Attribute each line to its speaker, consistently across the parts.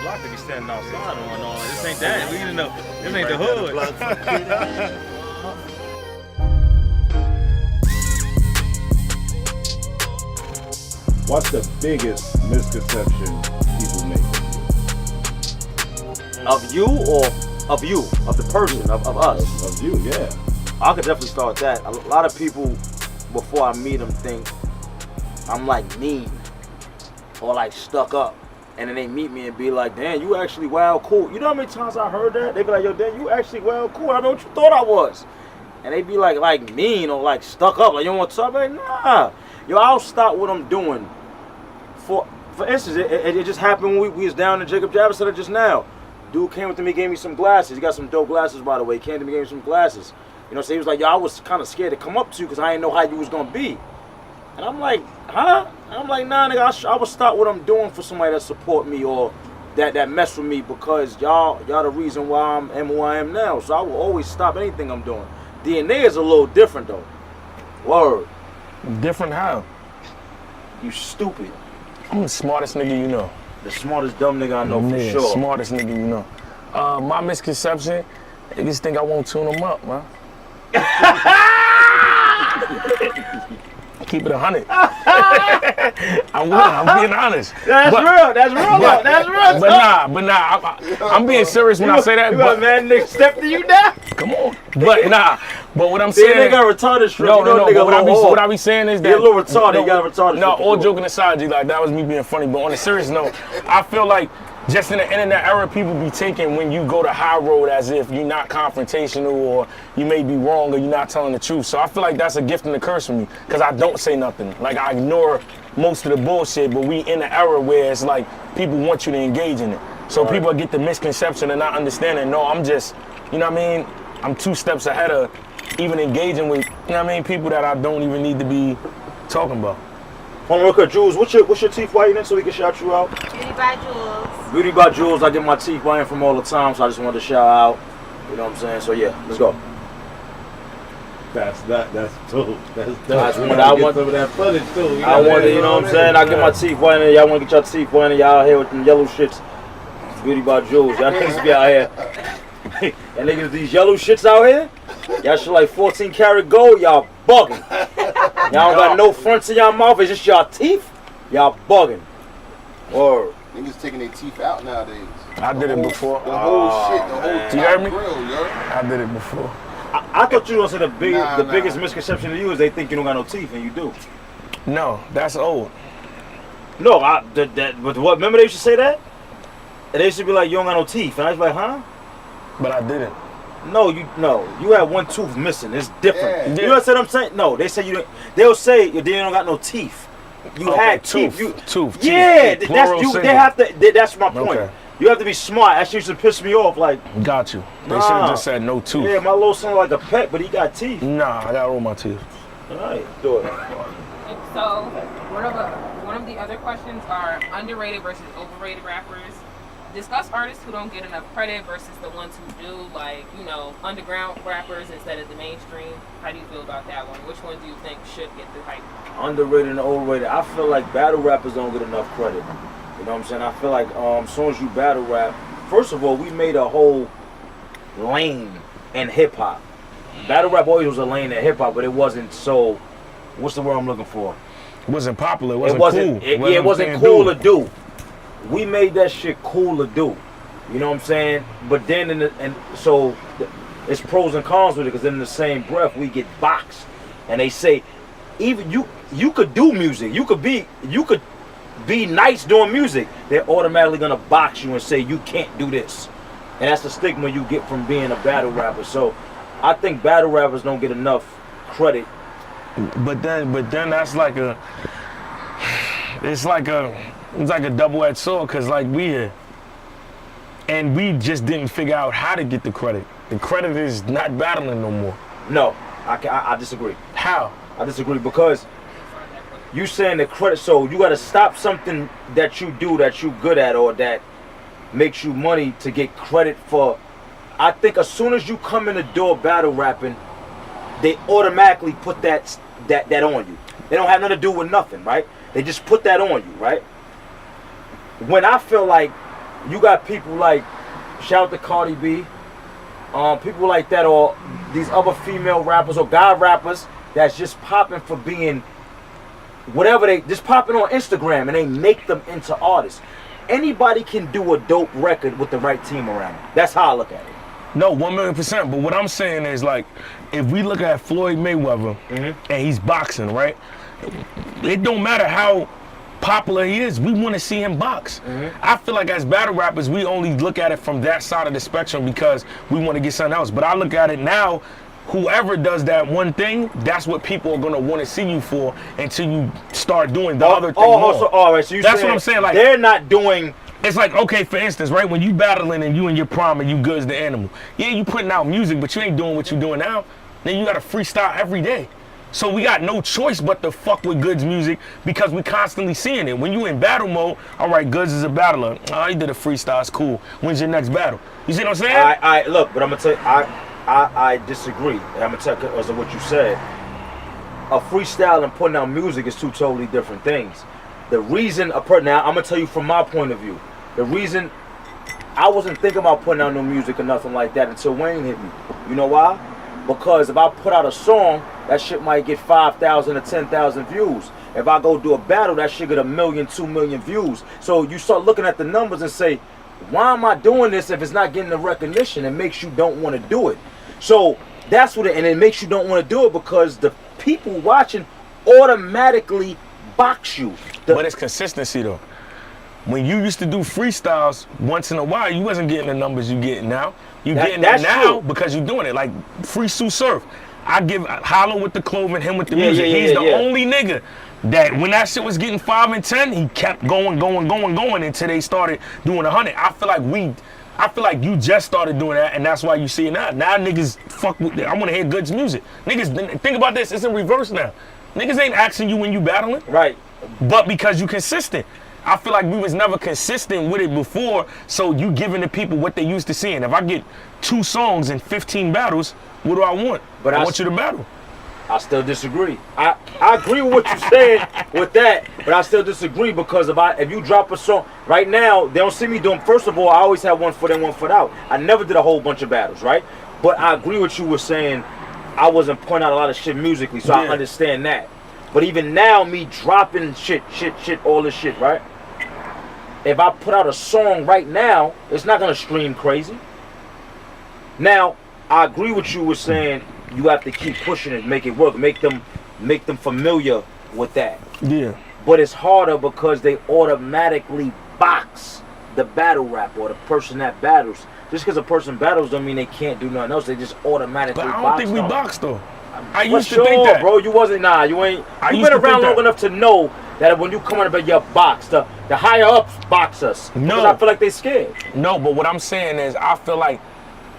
Speaker 1: block to be standing outside on. No, this ain't that. We in the, this ain't the hood.
Speaker 2: What's the biggest misconception people make?
Speaker 3: Of you or of you? Of the person, of us?
Speaker 2: Of you, yeah.
Speaker 3: I could definitely start that. A lot of people, before I meet them, think I'm like mean or like stuck up. And then they meet me and be like, damn, you actually wild cool. You know how many times I heard that? They be like, yo, damn, you actually wild cool. I know what you thought I was. And they be like mean or like stuck up. Like, you don't want to talk? I'm like, nah. Yo, I'll stop what I'm doing. For instance, it just happened when we was down in Jacob Javits Center just now. Dude came up to me, gave me some glasses. He got some dope glasses, by the way. He came to me, gave me some glasses. You know, so he was like, yo, I was kind of scared to come up to you because I didn't know how you was going to be. And I'm like, huh? And I'm like, nah, nigga, I would stop what I'm doing for somebody that support me or that mess with me because y'all the reason why I am who I am now. So I will always stop anything I'm doing. DNA is a little different, though. Word.
Speaker 4: Different how?
Speaker 3: You stupid.
Speaker 4: I'm the smartest nigga you know.
Speaker 3: The smartest dumb nigga I know for sure.
Speaker 4: Smartest nigga you know. My misconception, niggas think I won't tune them up, man. Keep it 100. I will. I'm being honest.
Speaker 3: That's real. That's real.
Speaker 4: But nah. I'm being serious when I say that.
Speaker 3: You got man nigga step to you now?
Speaker 4: Come on. But nah. But what I'm saying,
Speaker 3: they got retarded shit.
Speaker 4: No. What I be saying is that
Speaker 3: you're a little retarded. You got retarded.
Speaker 4: No, all joking aside, G, like that was me being funny. But on a serious note, I feel like just in the internet era, people be taking when you go to high road as if you're not confrontational or you may be wrong or you're not telling the truth. So I feel like that's a gift and a curse for me because I don't say nothing. Like I ignore most of the bullshit, but we in an era where it's like people want you to engage in it. So people get the misconception and not understanding. No, I'm just, you know what I mean? I'm 2 steps ahead of even engaging with, you know what I mean, people that I don't even need to be talking about.
Speaker 3: Hold on real quick, Jules, what's your teeth whitening so we can shout you out?
Speaker 5: Beauty by Jules.
Speaker 3: Beauty by Jules, I get my teeth whitening from all the time, so I just wanted to shout out. You know what I'm saying? So yeah, let's go.
Speaker 2: That's dope.
Speaker 3: That's what I want.
Speaker 2: Some of that footage too.
Speaker 3: I want to, you know what I'm saying? I get my teeth whitening. Y'all want to get your teeth whitening? Y'all out here with them yellow shits. Beauty by Jules. Y'all niggas be out here. Y'all niggas, these yellow shits out here? Y'all shit like 14 karat gold. Y'all bugging. Y'all don't got no fronts in y'all mouth. It's just y'all teeth. Y'all bugging. Word.
Speaker 6: Niggas taking their teeth out nowadays.
Speaker 4: I did it before.
Speaker 6: The whole shit, the whole
Speaker 4: You heard me?
Speaker 6: grill, yo.
Speaker 4: I did it before.
Speaker 3: I thought you were going to say the biggest misconception of you is they think you don't got no teeth, and you do.
Speaker 4: No, that's old.
Speaker 3: No, but what? Remember they used to say that? And they used to be like, you don't got no teeth. And I was like, huh?
Speaker 4: But I didn't.
Speaker 3: No, you had one tooth missing. It's different.
Speaker 6: Yeah.
Speaker 3: You know what I'm saying? No, they say you don't. They'll say you don't got no teeth. You had teeth.
Speaker 4: Tooth.
Speaker 3: Yeah, that's you. They have to. That's my point.
Speaker 4: Okay.
Speaker 3: You have to be smart. That shit used to piss me off. Like,
Speaker 4: got you. They should have just said no tooth.
Speaker 3: Yeah, my little son like a pet, but he got teeth.
Speaker 4: Nah, I got all my teeth.
Speaker 3: All right, do it.
Speaker 7: So, one of the other questions are underrated versus overrated rappers. Discuss artists who don't get enough credit versus the ones who do, like, you know, underground rappers instead of the mainstream. How do you feel about that one? Which one do you think should get the hype?
Speaker 3: Underrated and overrated. I feel like battle rappers don't get enough credit. You know what I'm saying? I feel like as soon as you battle rap, first of all, we made a whole lane in hip hop. Battle rap always was a lane in hip hop, but it wasn't so. What's the word I'm looking for?
Speaker 4: It wasn't popular. It wasn't cool.
Speaker 3: It wasn't cool to do. We made that shit cool to do. You know what I'm saying? But then, so it's pros and cons with it, because then in the same breath, we get boxed. And they say, even you could do music. You could be nice doing music. They're automatically going to box you and say, you can't do this. And that's the stigma you get from being a battle rapper. So I think battle rappers don't get enough credit.
Speaker 4: But then that's like it's like a double-edged sword, because like we here, and we just didn't figure out how to get the credit. The credit is not battling no more.
Speaker 3: No, I disagree.
Speaker 4: How?
Speaker 3: I disagree, because you saying the credit, so you got to stop something that you do that you good at or that makes you money to get credit for. I think as soon as you come in the door battle rapping, they automatically put that on you. They don't have nothing to do with nothing, right? They just put that on you, right? When I feel like you got people like, shout out to Cardi B, people like that, or these other female rappers or guy rappers that's just popping for being whatever they just popping on Instagram, and they make them into artists. Anybody can do a dope record with the right team around them. That's how I look at it.
Speaker 4: No, 1,000,000%. But what I'm saying is, like, if we look at Floyd Mayweather and he's boxing, right? It don't matter how popular he is, we want to see him box. I feel like as battle rappers, we only look at it from that side of the spectrum because we want to get something else. But I look at it now, whoever does that one thing, that's what people are going to want to see you for until you start doing the other thing more.
Speaker 3: So, all right, so
Speaker 4: that's what I'm saying. Like,
Speaker 3: they're not doing...
Speaker 4: It's like, okay, for instance, right, when you battling and you in your prime and you Goodz the Animal, yeah, you putting out music, but you ain't doing what you doing now. Then you got to freestyle every day. So we got no choice but to fuck with Goodz music because we constantly seeing it. When you in battle mode, all right, Goodz is a battler. Oh, he did a freestyle, it's cool. When's your next battle? You see what I'm saying?
Speaker 3: I look, but I'm gonna tell you, I disagree. I'm gonna tell you because of what you said. A freestyle and putting out music is two totally different things. The reason now I'm gonna tell you from my point of view. The reason I wasn't thinking about putting out no music or nothing like that until Wayne hit me. You know why? Because if I put out a song, that shit might get 5,000 or 10,000 views. If I go do a battle, that shit get 1 million, 2 million views. So you start looking at the numbers and say, why am I doing this if it's not getting the recognition? It makes you don't want to do it. So that's what and it makes you don't want to do it because the people watching automatically box you.
Speaker 4: But it's consistency though. When you used to do freestyles once in a while, you wasn't getting the numbers you getting now. You getting it now because you're doing it. Like Free Sue Surf. I give Hollow with the clothing, him with the music. He's the only nigga that when that shit was getting 5 and 10, he kept going until they started doing 100. I feel like you just started doing that, and that's why you see it now. Now niggas fuck with I want to hear Goodz music. Niggas, think about this, it's in reverse now. Niggas ain't asking you when you battling.
Speaker 3: Right.
Speaker 4: But because you consistent. I feel like we was never consistent with it before, so you giving the people what they used to seeing. If I get 2 songs and 15 battles, what do I want? But I want you to battle.
Speaker 3: I still disagree. I agree with what you're saying with that, but I still disagree because if you drop a song right now, they don't see me doing. First of all, I always have 1 foot in, 1 foot out. I never did a whole bunch of battles, right? But I agree with you were saying. I wasn't pointing out a lot of shit musically, so I understand that. But even now, me dropping shit, all this shit, right? If I put out a song right now, it's not gonna stream crazy. Now, I agree with you with saying you have to keep pushing it, make it work, make them familiar with that.
Speaker 4: Yeah.
Speaker 3: But it's harder because they automatically box the battle rap or the person that battles. Just because a person battles don't mean they can't do nothing else. They just automatically box.
Speaker 4: But I don't think we boxed though. I used to
Speaker 3: sure,
Speaker 4: think that,
Speaker 3: bro. You wasn't. Nah, you ain't. You've been around long enough to know that when you come on about your box, the higher ups box us.
Speaker 4: No,
Speaker 3: because I feel like they scared.
Speaker 4: No, but what I'm saying is, I feel like,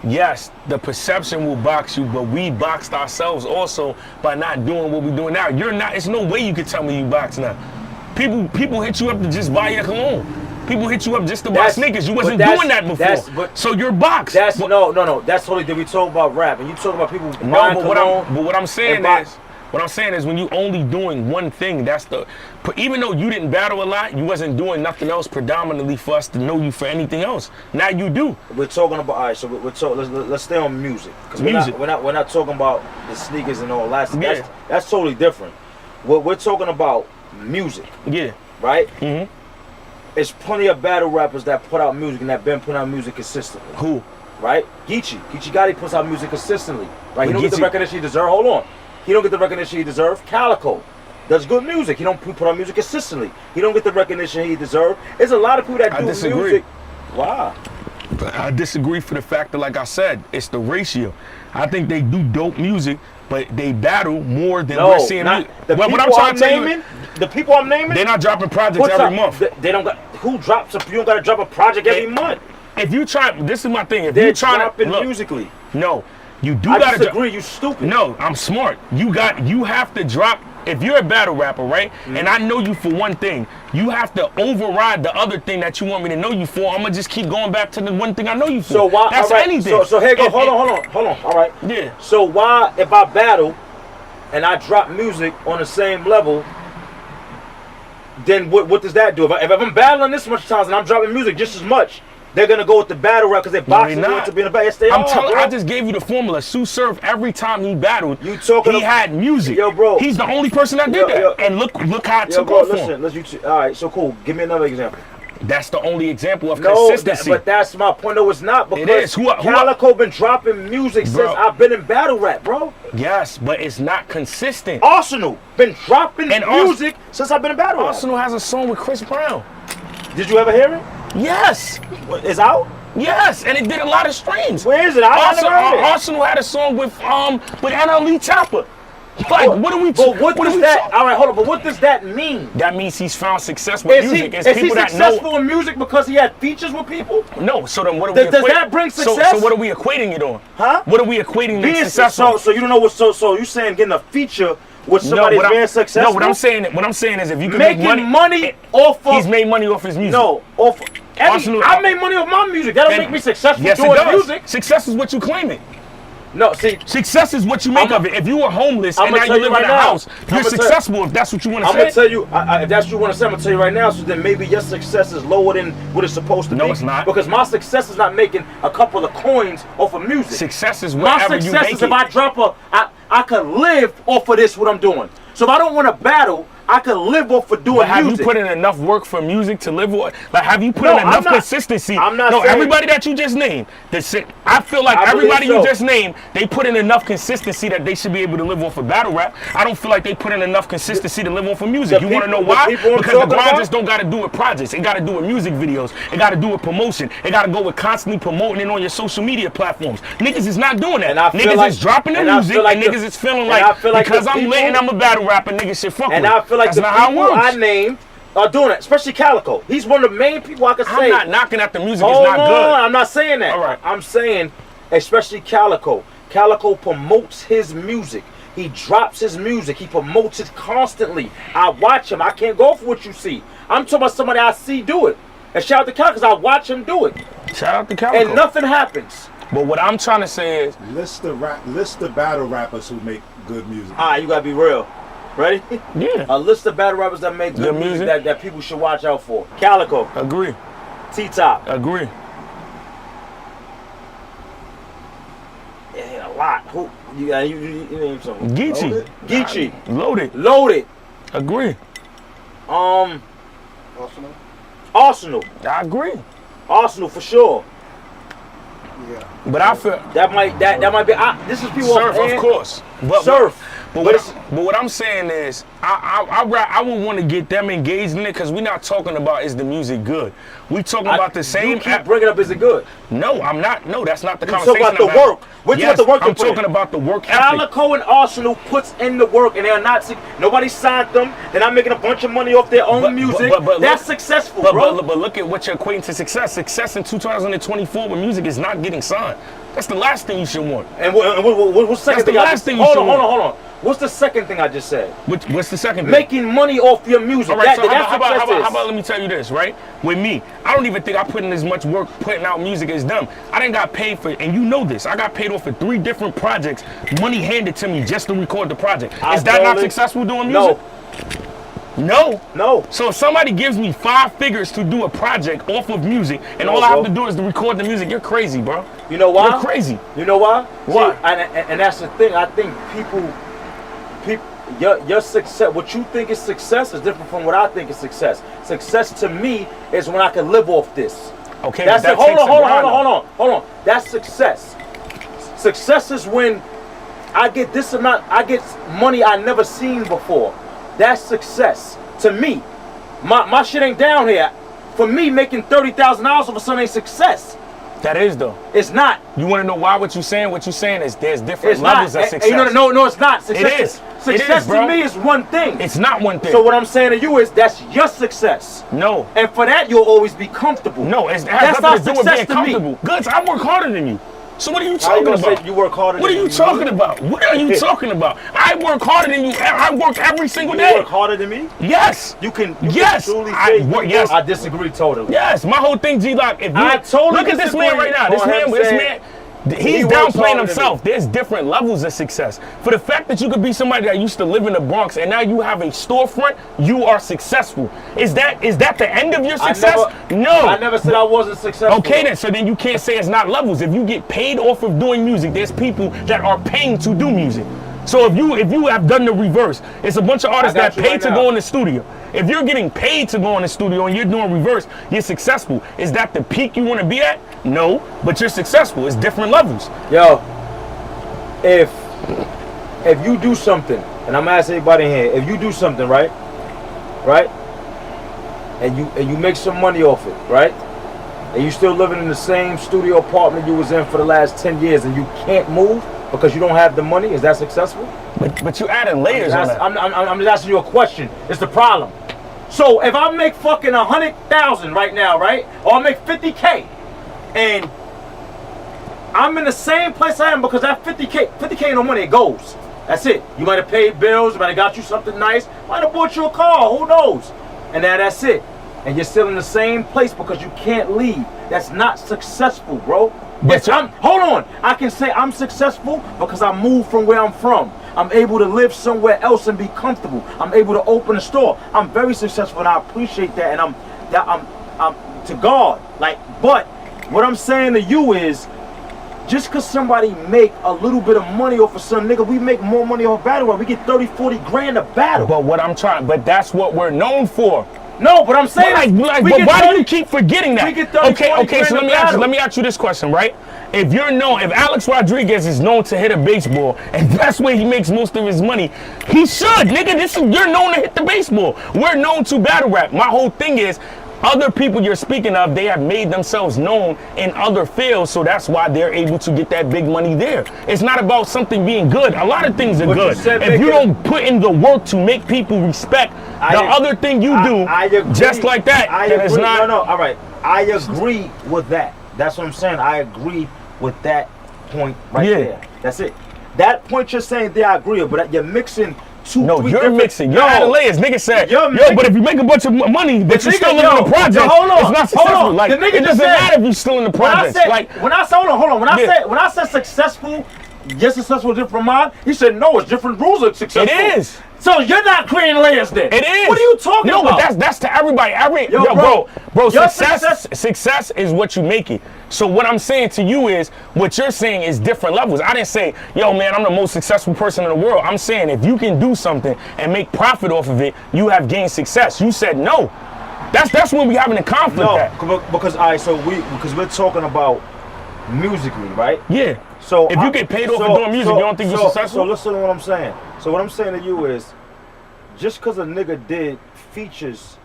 Speaker 4: yes, the perception will box you, but we boxed ourselves also by not doing what we're doing now. You're not. It's no way you can tell me you box now. People hit you up to just buy your cologne. People hit you up just to buy sneakers. You wasn't doing that before. So you're boxed.
Speaker 3: No. That's totally different. We talk about rap, and you talk about people buying cologne.
Speaker 4: But what I'm saying is, when you only doing one thing, even though you didn't battle a lot, you wasn't doing nothing else predominantly for us to know you for anything else. Now you do.
Speaker 3: We're talking about, all right, so we're talking, let's stay on music.
Speaker 4: Music.
Speaker 3: We're not talking about the sneakers and all that. That's totally different. We're talking about music.
Speaker 4: Yeah.
Speaker 3: Right? Mm-hmm. There's plenty of battle rappers that put out music and that been putting out music consistently.
Speaker 4: Who?
Speaker 3: Right? Geechee Gotti puts out music consistently. Right? He don't get the recognition he deserves. Hold on. He don't get the recognition he deserves. Calico does good music. He don't put out music consistently. He don't get the recognition he deserves. There's a lot of people that do music. Why?
Speaker 4: I disagree for the fact that, like I said, it's the ratio. I think they do dope music, but they battle more than we're seeing.
Speaker 3: The people I'm naming,
Speaker 4: they're not dropping projects every month.
Speaker 3: They don't got. Who drops? You don't got to drop a project every month.
Speaker 4: If you try, this is my thing. If
Speaker 3: they're
Speaker 4: you try
Speaker 3: dropping
Speaker 4: to
Speaker 3: musically,
Speaker 4: no, you do got to.
Speaker 3: I disagree. You stupid.
Speaker 4: No, I'm smart. You have to drop. If you're a battle rapper, right, and I know you for one thing, you have to override the other thing that you want me to know you for. I'm gonna just keep going back to the one thing I know you for.
Speaker 3: So why?
Speaker 4: That's anything.
Speaker 3: So here go. Hold on. All right.
Speaker 4: Yeah.
Speaker 3: So why, if I battle, and I drop music on the same level, then what does that do? If I'm battling this much times and I'm dropping music just as much, they're gonna go with the battle rap because they're boxing
Speaker 4: not.
Speaker 3: to be in the battle. Yes, they
Speaker 4: I'm
Speaker 3: are,
Speaker 4: telling.
Speaker 3: bro.
Speaker 4: I just gave you the formula. Sue Surf every time he battled.
Speaker 3: You talking?
Speaker 4: He had music.
Speaker 3: Yo, bro.
Speaker 4: He's the only person that did
Speaker 3: Yo,
Speaker 4: that.
Speaker 3: yo.
Speaker 4: And look how it
Speaker 3: Yo,
Speaker 4: took
Speaker 3: bro,
Speaker 4: off for him.
Speaker 3: listen. All right, so cool. Give me another example.
Speaker 4: That's the only example of
Speaker 3: No,
Speaker 4: consistency.
Speaker 3: but that's my point. No, it's not because
Speaker 4: It is. Who-
Speaker 3: Calico been dropping music
Speaker 4: Bro.
Speaker 3: since I've been in battle rap, bro.
Speaker 4: Yes, but it's not consistent.
Speaker 3: Arsenal been dropping
Speaker 4: And
Speaker 3: music since I've been in battle rap.
Speaker 4: Arsenal has a song with Chris Brown.
Speaker 3: Did you ever hear it?
Speaker 4: Yes.
Speaker 3: It's out.
Speaker 4: Yes, and it did a lot of streams.
Speaker 3: Where is it? I
Speaker 4: Arsenal,
Speaker 3: never heard it.
Speaker 4: Arsenal had a song with NLE Chopper. Like, what are we?
Speaker 3: But what
Speaker 4: are
Speaker 3: does
Speaker 4: we
Speaker 3: that?
Speaker 4: talking-
Speaker 3: All right, hold on. But what does that mean?
Speaker 4: That means he's found success with
Speaker 3: Is
Speaker 4: music.
Speaker 3: he
Speaker 4: It's people that
Speaker 3: successful
Speaker 4: know.
Speaker 3: in music because he had features with people?
Speaker 4: No, so then what are we?
Speaker 3: Does that bring success?
Speaker 4: So what are we equating it on?
Speaker 3: Huh?
Speaker 4: What are we equating the
Speaker 3: Being
Speaker 4: success
Speaker 3: so,
Speaker 4: on?
Speaker 3: so you don't know what? So you saying getting a feature with somebody
Speaker 4: what
Speaker 3: being
Speaker 4: I'm,
Speaker 3: successful?
Speaker 4: no, what I'm saying is if you can
Speaker 3: making
Speaker 4: make money,
Speaker 3: off of.
Speaker 4: he's made money off his music.
Speaker 3: No, off.
Speaker 4: Arsenal-
Speaker 3: I made money off my music. That don't
Speaker 4: And-
Speaker 3: make me successful
Speaker 4: Yes, it
Speaker 3: doing
Speaker 4: does.
Speaker 3: music.
Speaker 4: Success is what you claim it.
Speaker 3: No, see,
Speaker 4: Success is what you make
Speaker 3: I'ma-
Speaker 4: of it. If you were homeless and
Speaker 3: I'ma
Speaker 4: now
Speaker 3: tell
Speaker 4: you
Speaker 3: you
Speaker 4: live in
Speaker 3: right
Speaker 4: a
Speaker 3: now.
Speaker 4: house, you're
Speaker 3: I'ma tell-
Speaker 4: successful if that's what you want to
Speaker 3: I'm
Speaker 4: say.
Speaker 3: gonna tell you. If that's what you want to say, I'm gonna tell you right now. So then maybe your success is lower than what it's supposed to be.
Speaker 4: No, it's not.
Speaker 3: Because my success is not making a couple of coins off of music.
Speaker 4: Success is
Speaker 3: My
Speaker 4: wherever you
Speaker 3: success
Speaker 4: make
Speaker 3: is
Speaker 4: it.
Speaker 3: if I drop I could live off of this, what I'm doing. So if I don't want to battle, I could live off of doing
Speaker 4: But have
Speaker 3: music.
Speaker 4: you put in enough work for music to live on? Like, have you put
Speaker 3: No,
Speaker 4: in
Speaker 3: I'm
Speaker 4: enough
Speaker 3: not-
Speaker 4: consistency?
Speaker 3: I'm not
Speaker 4: No,
Speaker 3: saying-
Speaker 4: everybody that you just named, I feel like
Speaker 3: I believe
Speaker 4: everybody you
Speaker 3: so.
Speaker 4: just named, they put in enough consistency that they should be able to live off of battle rap. I don't feel like they put in enough consistency to live off of music.
Speaker 3: The
Speaker 4: You want to know
Speaker 3: people- the
Speaker 4: why?
Speaker 3: people I'm
Speaker 4: Because the
Speaker 3: talking
Speaker 4: grind
Speaker 3: about?
Speaker 4: just don't got to do with projects. It got to do with music videos. It got to do with promotion. It got to go with constantly promoting it on your social media platforms. Niggas is not doing that.
Speaker 3: And I feel
Speaker 4: Niggas
Speaker 3: like-
Speaker 4: is dropping the
Speaker 3: and I
Speaker 4: music,
Speaker 3: feel like
Speaker 4: and
Speaker 3: the-
Speaker 4: niggas is feeling
Speaker 3: and
Speaker 4: like,
Speaker 3: I feel like
Speaker 4: because
Speaker 3: the
Speaker 4: I'm lit
Speaker 3: people-
Speaker 4: and I'm a battle rapper, niggas should fuck
Speaker 3: And
Speaker 4: with
Speaker 3: I
Speaker 4: me.
Speaker 3: feel like
Speaker 4: That's
Speaker 3: the
Speaker 4: not how it
Speaker 3: people
Speaker 4: works.
Speaker 3: I named are doing it, especially Calico. He's one of the main people I could say.
Speaker 4: I'm not knocking at the music.
Speaker 3: Hold
Speaker 4: It's not
Speaker 3: on,
Speaker 4: good.
Speaker 3: I'm not saying that.
Speaker 4: All right.
Speaker 3: I'm saying, especially Calico. Calico promotes his music. He drops his music. He promotes it constantly. I watch him. I can't go for what you see. I'm talking about somebody I see do it. And shout out to Calico because I watch him do it.
Speaker 4: Shout out to Calico.
Speaker 3: And nothing happens.
Speaker 4: But what I'm trying to say is,
Speaker 2: List the battle rappers who make good music.
Speaker 3: You gotta be real. Ready?
Speaker 4: yeah,
Speaker 3: A list of battle rappers that make good
Speaker 4: Good
Speaker 3: music
Speaker 4: music?
Speaker 3: that people should watch out for. Calico,
Speaker 4: agree,
Speaker 3: T-Top.
Speaker 4: agree.
Speaker 3: Yeah, a lot. Who? You name some.
Speaker 4: Geechee,
Speaker 3: Geechee.
Speaker 4: loaded,
Speaker 3: Loaded.
Speaker 4: agree.
Speaker 6: Arsenal.
Speaker 3: Arsenal.
Speaker 4: I agree.
Speaker 3: Arsenal for sure.
Speaker 6: Yeah.
Speaker 4: But I feel
Speaker 3: That might be. This is people.
Speaker 4: Surf,
Speaker 3: off
Speaker 4: of course. But
Speaker 3: Surf.
Speaker 4: But what I'm saying is, I would want to get them engaged in it because we're not talking about is the music good. We talking about the same.
Speaker 3: You keep bringing up, is it good?
Speaker 4: No, I'm not. No, that's not the
Speaker 3: You
Speaker 4: conversation.
Speaker 3: talking about the
Speaker 4: I'm having.
Speaker 3: work. We're talking
Speaker 4: Yes,
Speaker 3: about the work they
Speaker 4: I'm
Speaker 3: put in.
Speaker 4: talking about the work ethic.
Speaker 3: Calico and Arsenal puts in the work, and they're not. Nobody signed them. They're not making a bunch of money off their own music.
Speaker 4: but
Speaker 3: That's
Speaker 4: look-
Speaker 3: successful, bro.
Speaker 4: But look at what you're equating to success. Success in 2024 with music is not getting signed. That's the last thing you should want.
Speaker 3: And what's the second
Speaker 4: That's the
Speaker 3: thing? I
Speaker 4: last
Speaker 3: just,
Speaker 4: thing you
Speaker 3: hold
Speaker 4: should
Speaker 3: on.
Speaker 4: want.
Speaker 3: What's the second thing I just said?
Speaker 4: What's the second thing?
Speaker 3: Making money off your music.
Speaker 4: All right, so
Speaker 3: That's
Speaker 4: how
Speaker 3: success.
Speaker 4: about let me tell you this, right? With me, I don't even think I put in as much work putting out music as them. I didn't got paid for, and you know this, I got paid off for 3 different projects, money handed to me just to record the project. Is that not successful doing music? No.
Speaker 3: No.
Speaker 4: So if somebody gives me 5 figures to do a project off of music, and all I have to do is to record the music, you're crazy, bro.
Speaker 3: You know why?
Speaker 4: You're crazy.
Speaker 3: You know why?
Speaker 4: Why?
Speaker 3: See, and that's the thing. I think people, your success, what you think is success is different from what I think is success. Success to me is when I can live off this.
Speaker 4: Okay,
Speaker 3: That's
Speaker 4: but
Speaker 3: it.
Speaker 4: that takes a grind.
Speaker 3: Hold on. That's success. Success is when I get this amount, I get money I never seen before. That's success to me. My shit ain't down here. For me, making $30,000 off of something ain't success.
Speaker 4: That is though.
Speaker 3: It's not.
Speaker 4: You want to know why? What you're saying is there's different
Speaker 3: It's
Speaker 4: levels
Speaker 3: not.
Speaker 4: of success.
Speaker 3: No, it's not. Success,
Speaker 4: It is.
Speaker 3: Success
Speaker 4: It is, bro.
Speaker 3: to me is one thing.
Speaker 4: It's not one thing.
Speaker 3: So what I'm saying to you is that's your success.
Speaker 4: No.
Speaker 3: And for that, you'll always be comfortable.
Speaker 4: No, it has
Speaker 3: That's
Speaker 4: nothing to do with
Speaker 3: not
Speaker 4: being
Speaker 3: success to me.
Speaker 4: comfortable. Goods, I work harder than you. So what are you
Speaker 3: How you
Speaker 4: talking
Speaker 3: gonna
Speaker 4: about?
Speaker 3: say you work harder
Speaker 4: What are
Speaker 3: than
Speaker 4: you
Speaker 3: me?
Speaker 4: talking about? What are you talking about? I work harder than you. I work every single
Speaker 3: You
Speaker 4: day.
Speaker 3: work harder than me?
Speaker 4: Yes.
Speaker 3: You can
Speaker 4: Yes.
Speaker 3: truly
Speaker 4: I
Speaker 3: say
Speaker 4: work-
Speaker 3: you
Speaker 4: yes.
Speaker 3: I disagree totally.
Speaker 4: Yes. My whole thing, G-Lock. If you
Speaker 3: I totally
Speaker 4: look at this man
Speaker 3: disagree
Speaker 4: right now. This
Speaker 3: on
Speaker 4: man.
Speaker 3: him
Speaker 4: This
Speaker 3: saying-
Speaker 4: man. He's downplaying himself. There's different levels of success. For the fact that you could be somebody that used to live in the Bronx and now you have a storefront, you are successful. Is that the end of your success? No.
Speaker 3: I never said I wasn't successful.
Speaker 4: Okay then, so then you can't say it's not levels. If you get paid off of doing music, there's people that are paying to do music. So if you have done the reverse, it's a bunch of artists that pay to go in the studio. If you're getting paid to go in the studio and you're doing reverse, you're successful. Is that the peak you want to be at? No, but you're successful. It's different levels.
Speaker 3: Yo, if you do something, and I'm asking everybody here, if you do something, right, and you make some money off it, right, and you still living in the same studio apartment you was in for the last 10 years and you can't move because you don't have the money, is that successful?
Speaker 4: But you adding layers on that.
Speaker 3: I'm just asking you a question. It's the problem. So if I make fucking 100,000 right now, right, or I make 50K, and I'm in the same place I am because that 50K ain't no money, it goes. That's it. You might have paid bills, you might have got you something nice, might have bought you a car, who knows? And now that's it. And you're still in the same place because you can't leave. That's not successful, bro. But hold on. I can say I'm successful because I moved from where I'm from. I'm able to live somewhere else and be comfortable. I'm able to open a store. I'm very successful and I appreciate that. And I'm to God. Like, but what I'm saying to you is, just because somebody make a little bit of money off of some nigga, we make more money off battle rap. We get 30, 40 grand a battle.
Speaker 4: But that's what we're known for.
Speaker 3: No, but I'm saying
Speaker 4: but why do you keep forgetting that?
Speaker 3: We get 30,
Speaker 4: okay, so let me ask you this question, right? If Alex Rodriguez is known to hit a baseball, and that's where he makes most of his money, he should, nigga. You're known to hit the baseball. We're known to battle rap. My whole thing is, other people you're speaking of, they have made themselves known in other fields, so that's why they're able to get that big money there. It's not about something being good. A lot of things are good. If you don't put in the work to make people respect the other thing you do, just like that, then it's not.
Speaker 3: No, all right. I agree with that. That's what I'm saying. I agree with that point right there. That's it. That point you're saying there, I agree with, but you're mixing two.
Speaker 4: No, you're mixing. You're adding layers. Nigga said, but if you make a bunch of money, but you still live in the project, it's not successful. Like, it doesn't matter if you're still in the project.
Speaker 3: When I said successful, yes, successful is different from mine. He said, no, it's different rules of successful.
Speaker 4: It is.
Speaker 3: So you're not creating layers then.
Speaker 4: It is.
Speaker 3: What are you talking about?
Speaker 4: No, but that's to everybody. Bro, success is what you make it. So what I'm saying to you is, what you're saying is different levels. I didn't say, yo, man, I'm the most successful person in the world. I'm saying if you can do something and make profit off of it, you have gained success. You said no. That's when we having a conflict.
Speaker 3: Because we're talking about musically, right?
Speaker 4: Yeah.
Speaker 3: So
Speaker 4: if you get paid off for doing music, you don't think you're successful?
Speaker 3: So listen to what I'm saying. So what I'm saying to you is, just because a nigga did features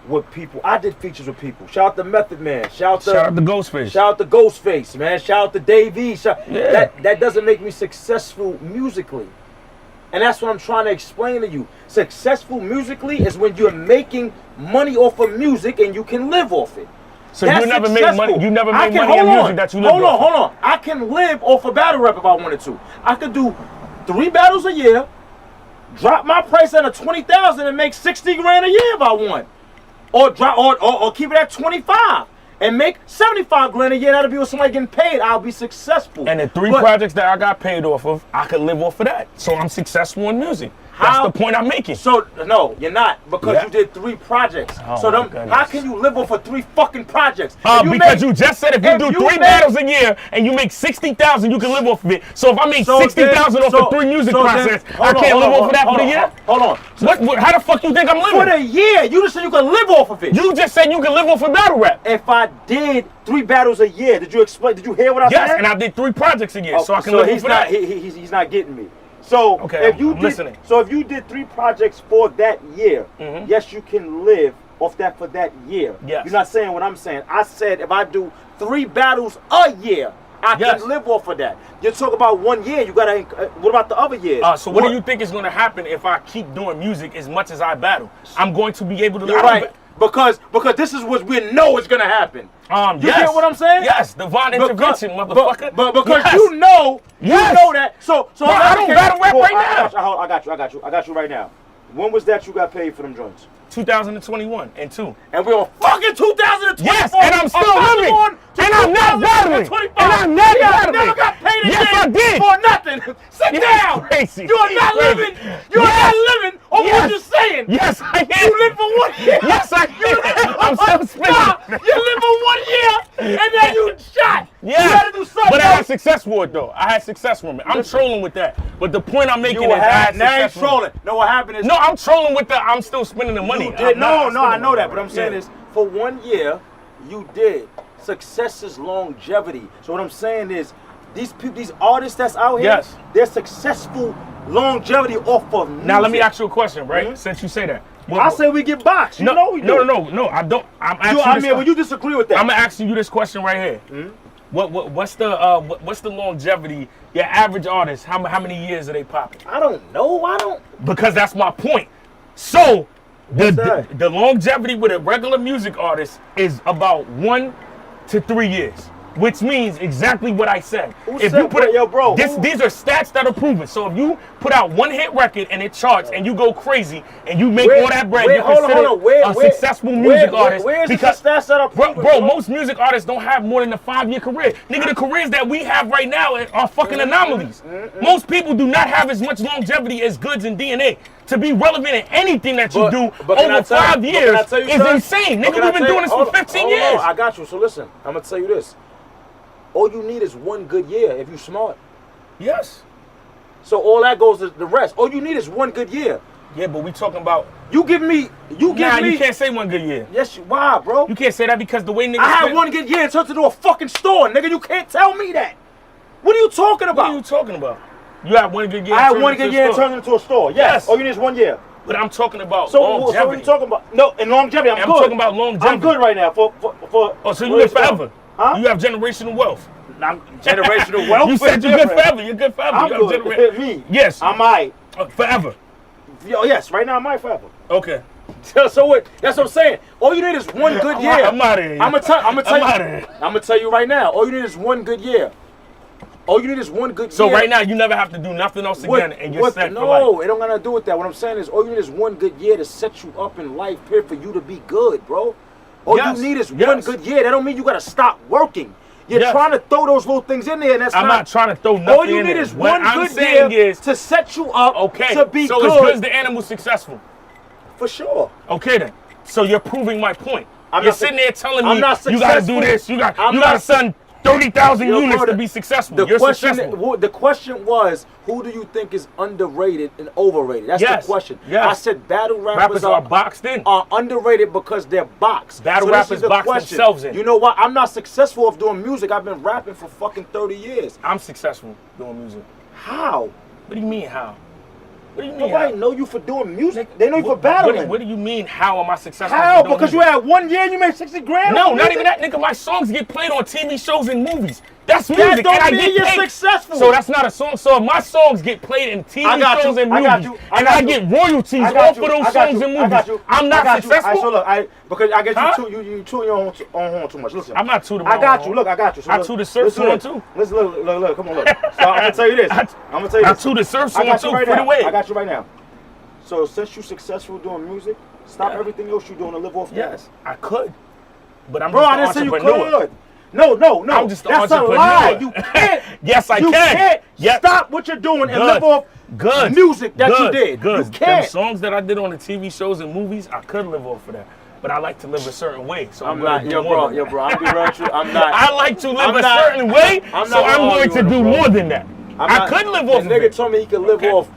Speaker 3: with people, I did features with people. Shout out to Method Man. Shout out to
Speaker 4: Ghostface.
Speaker 3: Shout out to Ghostface, man. Shout out to Dave E. That doesn't make me successful musically. And that's what I'm trying to explain to you. Successful musically is when you're making money off of music and you can live off it.
Speaker 4: So you never made money. You never made money in music that you live off.
Speaker 3: Hold on. I can live off of battle rap if I wanted to. I could do 3 battles a year, drop my price at 20,000 and make 60 grand a year if I want, or keep it at 25 and make 75 grand a year. That'll be with somebody getting paid. I'll be successful.
Speaker 4: And the 3 projects that I got paid off of, I could live off of that. So I'm successful in music. That's the point I'm making.
Speaker 3: So no, you're not, because you did 3 projects. How can you live off of 3 fucking projects?
Speaker 4: Because you just said if you do 3 battles a year and you make 60,000, you can live off of it. So if I make 60,000 off of 3 music projects, I can't live off of that for the year.
Speaker 3: Hold on.
Speaker 4: How the fuck you think I'm living?
Speaker 3: For the year, you just said you can live off of it.
Speaker 4: You just said you can live off of battle rap.
Speaker 3: If I did 3 battles a year, did you hear what I said?
Speaker 4: Yes, and I did 3 projects a year, so I can live off of that.
Speaker 3: He's not getting me. So
Speaker 4: okay,
Speaker 3: if you did 3 projects for that year, yes, you can live off that for that year.
Speaker 4: Yes.
Speaker 3: You're not saying what I'm saying. I said if I do 3 battles a year, I can live off of that. You're talking about 1 year. You gotta. What about the other years?
Speaker 4: So what do you think is going to happen if I keep doing music as much as I battle? I'm going to be able to.
Speaker 3: You're right. Because this is what we know is going to happen. You get what I'm saying?
Speaker 4: Yes, divine intervention, motherfucker.
Speaker 3: But because you know that. So
Speaker 4: I don't battle rap right now.
Speaker 3: I got you right now. When was that you got paid for them joints?
Speaker 4: 2021 and 2.
Speaker 3: And we're on fucking 2024.
Speaker 4: Yes, and I'm still living. And I'm not battling.
Speaker 3: 25.
Speaker 4: And I'm not battling.
Speaker 3: Never got paid
Speaker 4: Yes, I
Speaker 3: again
Speaker 4: did.
Speaker 3: for nothing. Sit down.
Speaker 4: Crazy.
Speaker 3: You are not
Speaker 4: Crazy.
Speaker 3: living. You are not living on
Speaker 4: Yes.
Speaker 3: what you're saying.
Speaker 4: Yes, I am.
Speaker 3: You live for 1 year.
Speaker 4: Yes, I am. I'm still spinning.
Speaker 3: Nah, you live for 1 year and then you shot.
Speaker 4: Yeah,
Speaker 3: You gotta do something
Speaker 4: but I had
Speaker 3: else.
Speaker 4: success for it though. I had success from it. I'm trolling with that. But the point I'm making
Speaker 3: You
Speaker 4: is I had
Speaker 3: had now you
Speaker 4: success from it.
Speaker 3: trolling. No, what happened is
Speaker 4: No, I'm trolling with that. I'm still spending the money.
Speaker 3: you did.
Speaker 4: I'm not
Speaker 3: No, I
Speaker 4: spending
Speaker 3: know
Speaker 4: the
Speaker 3: that.
Speaker 4: money.
Speaker 3: But I'm saying
Speaker 4: Yeah.
Speaker 3: is for 1 year, you did. Success is longevity. So what I'm saying is these people, these artists that's out here,
Speaker 4: Yes.
Speaker 3: they're successful longevity off of music.
Speaker 4: Now let me ask you a question, right? Since you say that.
Speaker 3: I say we get boxed. You know we do.
Speaker 4: No. I don't. I'm asking
Speaker 3: You,
Speaker 4: you
Speaker 3: I
Speaker 4: this
Speaker 3: mean, well, you disagree with that.
Speaker 4: I'm asking you this question right here. What's the longevity? Your average artist, how many years are they popping?
Speaker 3: I don't know. I don't.
Speaker 4: Because that's my point. So
Speaker 3: What's that?
Speaker 4: the longevity with a regular music artist is about 1 to 3 years. Which means exactly what I said.
Speaker 3: Who said that? Yo, bro, who-
Speaker 4: These are stats that are proven. So if you put out one hit record and it charts and you go crazy and you make all that bread, you're considered a successful music artist.
Speaker 3: Where's
Speaker 4: because,
Speaker 3: the stats that are proven?
Speaker 4: bro, most music artists don't have more than a 5-year career. Nigga, the careers that we have right now are fucking anomalies. Most people do not have as much longevity as Goodz and DNA. To be relevant in anything that you do
Speaker 3: can I
Speaker 4: over
Speaker 3: tell you-
Speaker 4: 5
Speaker 3: but can
Speaker 4: years
Speaker 3: I tell you
Speaker 4: is
Speaker 3: something?
Speaker 4: insane.
Speaker 3: But
Speaker 4: Nigga,
Speaker 3: can I
Speaker 4: we've been
Speaker 3: tell
Speaker 4: doing
Speaker 3: you-
Speaker 4: this for
Speaker 3: hold on,
Speaker 4: 15
Speaker 3: hold on,
Speaker 4: years.
Speaker 3: I got you. So listen, I'm gonna tell you this. All you need is 1 good year if you smart.
Speaker 4: Yes.
Speaker 3: So all that goes to the rest. All you need is 1 good year.
Speaker 4: Yeah, but we talking about.
Speaker 3: You give me. You
Speaker 4: can't say 1 good year.
Speaker 3: Yes, why, bro?
Speaker 4: You can't say that because the way niggas.
Speaker 3: I had
Speaker 4: spend-
Speaker 3: 1 good year and turned into a fucking store, nigga. You can't tell me that. What are you talking
Speaker 4: What are you
Speaker 3: about?
Speaker 4: talking about? You had 1 good year.
Speaker 3: I had
Speaker 4: turned
Speaker 3: 1
Speaker 4: into
Speaker 3: good
Speaker 4: a
Speaker 3: year and
Speaker 4: store.
Speaker 3: turned into a store. Yes.
Speaker 4: Yes.
Speaker 3: All you need is 1 year.
Speaker 4: But I'm talking about
Speaker 3: So
Speaker 4: longevity.
Speaker 3: what are you talking about? No, in longevity, I'm
Speaker 4: I'm
Speaker 3: good.
Speaker 4: talking about longevity.
Speaker 3: I'm good right now for.
Speaker 4: Oh, so you
Speaker 3: what
Speaker 4: live
Speaker 3: is that?
Speaker 4: forever?
Speaker 3: Huh?
Speaker 4: You have generational wealth.
Speaker 3: I'm generational wealth.
Speaker 4: You said you're good forever. You're good forever.
Speaker 3: I'm
Speaker 4: you have
Speaker 3: good. Me.
Speaker 4: Yes.
Speaker 3: I'm alright.
Speaker 4: Forever.
Speaker 3: Yo, yes, right now I'm alright forever.
Speaker 4: Okay.
Speaker 3: So what? That's what I'm saying. All you need is 1 good year.
Speaker 4: I'm out of here.
Speaker 3: I'm
Speaker 4: outta
Speaker 3: gonna tell you right now. All you need is 1 good year. All you need is 1 good year.
Speaker 4: So right now you never have to do nothing else again, and you're set for life.
Speaker 3: No, it don't got nothing to do with that. What I'm saying is, all you need is 1 good year to set you up in life, period, for you to be good, bro. All
Speaker 4: Yes,
Speaker 3: you need is
Speaker 4: yes.
Speaker 3: 1 good year. That don't mean you gotta stop working. You're
Speaker 4: Yes.
Speaker 3: trying to throw those little things in there, and that's
Speaker 4: I'm not trying to throw nothing
Speaker 3: All you
Speaker 4: in
Speaker 3: need
Speaker 4: there.
Speaker 3: is
Speaker 4: What
Speaker 3: 1
Speaker 4: I'm
Speaker 3: good
Speaker 4: saying
Speaker 3: year
Speaker 4: is-
Speaker 3: to set you up
Speaker 4: Okay.
Speaker 3: to be
Speaker 4: so
Speaker 3: good.
Speaker 4: it's good the animal's successful.
Speaker 3: For sure.
Speaker 4: Okay then. So you're proving my point.
Speaker 3: I'm
Speaker 4: You're
Speaker 3: not
Speaker 4: sitting
Speaker 3: suc-
Speaker 4: there telling
Speaker 3: I'm
Speaker 4: me
Speaker 3: not
Speaker 4: you gotta do
Speaker 3: successful.
Speaker 4: this. You got
Speaker 3: I'm
Speaker 4: to
Speaker 3: not
Speaker 4: send 30,000
Speaker 3: Yo,
Speaker 4: units
Speaker 3: brother,
Speaker 4: to be successful.
Speaker 3: The
Speaker 4: You're
Speaker 3: question,
Speaker 4: successful.
Speaker 3: the question was, who do you think is underrated and overrated? That's
Speaker 4: Yes,
Speaker 3: the question.
Speaker 4: yes.
Speaker 3: I said battle
Speaker 4: Rappers are boxed in.
Speaker 3: are underrated because they're boxed.
Speaker 4: Battle
Speaker 3: So this
Speaker 4: rappers
Speaker 3: is the
Speaker 4: box
Speaker 3: question.
Speaker 4: themselves in.
Speaker 3: You know what? I'm not successful of doing music. I've been rapping for fucking 30 years.
Speaker 4: I'm successful doing music.
Speaker 3: How?
Speaker 4: What do you mean how? What do you mean
Speaker 3: Nobody
Speaker 4: how?
Speaker 3: know you for doing music. They know you for
Speaker 4: What
Speaker 3: battling.
Speaker 4: do you mean how am I successful?
Speaker 3: How?
Speaker 4: for doing
Speaker 3: Because you
Speaker 4: music?
Speaker 3: had 1 year and you made 60 grand?
Speaker 4: No,
Speaker 3: on
Speaker 4: not
Speaker 3: music?
Speaker 4: even that, nigga. My songs get played on TV shows and movies. That's
Speaker 3: That
Speaker 4: music,
Speaker 3: don't
Speaker 4: and I
Speaker 3: mean
Speaker 4: get
Speaker 3: you're
Speaker 4: paid.
Speaker 3: successful.
Speaker 4: So that's not a song. So if my songs get played in TV
Speaker 3: I got
Speaker 4: shows
Speaker 3: you,
Speaker 4: and
Speaker 3: I got
Speaker 4: movies,
Speaker 3: you, I
Speaker 4: and
Speaker 3: got
Speaker 4: I
Speaker 3: you.
Speaker 4: get royalties
Speaker 3: I got
Speaker 4: off
Speaker 3: you,
Speaker 4: of those
Speaker 3: I got
Speaker 4: songs
Speaker 3: you,
Speaker 4: and
Speaker 3: I
Speaker 4: movies,
Speaker 3: got you,
Speaker 4: I'm
Speaker 3: I
Speaker 4: not
Speaker 3: got you.
Speaker 4: successful.
Speaker 3: So look, because I guess
Speaker 4: Huh?
Speaker 3: you tooting your own horn too much. Listen,
Speaker 4: I'm not tooting my
Speaker 3: I got
Speaker 4: own
Speaker 3: you.
Speaker 4: horn.
Speaker 3: Look, I got you. So
Speaker 4: I
Speaker 3: look,
Speaker 4: toot the surf
Speaker 3: listen
Speaker 4: song
Speaker 3: to this.
Speaker 4: too.
Speaker 3: Listen, look. Come on, look. So I'm gonna tell you this. I'm gonna tell you
Speaker 4: I
Speaker 3: this.
Speaker 4: toot the surf
Speaker 3: I
Speaker 4: song
Speaker 3: got
Speaker 4: too.
Speaker 3: you right
Speaker 4: Put
Speaker 3: now.
Speaker 4: it away.
Speaker 3: I got you right now. So since you're successful doing music, stop
Speaker 4: Yeah.
Speaker 3: everything else you're doing to live off that.
Speaker 4: Yes, I could, but I'm
Speaker 3: Bro, I
Speaker 4: just
Speaker 3: didn't
Speaker 4: an
Speaker 3: say you
Speaker 4: entrepreneur.
Speaker 3: could. No.
Speaker 4: I'm just an
Speaker 3: That's a
Speaker 4: entrepreneur.
Speaker 3: lie. You can't.
Speaker 4: Yes, I
Speaker 3: you
Speaker 4: can.
Speaker 3: can't
Speaker 4: Yep.
Speaker 3: stop what you're doing and
Speaker 4: Good.
Speaker 3: live off
Speaker 4: Good
Speaker 3: music that you did.
Speaker 4: Good.
Speaker 3: You
Speaker 4: Them
Speaker 3: can't.
Speaker 4: songs that I did on the TV shows and movies, I could live off of that. But I like to live a certain way, so I'm,
Speaker 3: I'm
Speaker 4: gonna
Speaker 3: not,
Speaker 4: do
Speaker 3: yo,
Speaker 4: more
Speaker 3: bro,
Speaker 4: than
Speaker 3: yo,
Speaker 4: that.
Speaker 3: bro. I'm be real with you. I'm not.
Speaker 4: I like to live
Speaker 3: I'm
Speaker 4: a
Speaker 3: not-
Speaker 4: certain way,
Speaker 3: I'm
Speaker 4: so
Speaker 3: not
Speaker 4: I'm
Speaker 3: gonna
Speaker 4: going
Speaker 3: argue
Speaker 4: to
Speaker 3: with it,
Speaker 4: do
Speaker 3: bro.
Speaker 4: more than that. I could live off
Speaker 3: The
Speaker 4: of
Speaker 3: nigga
Speaker 4: it.
Speaker 3: told me he could live
Speaker 4: Okay.
Speaker 3: off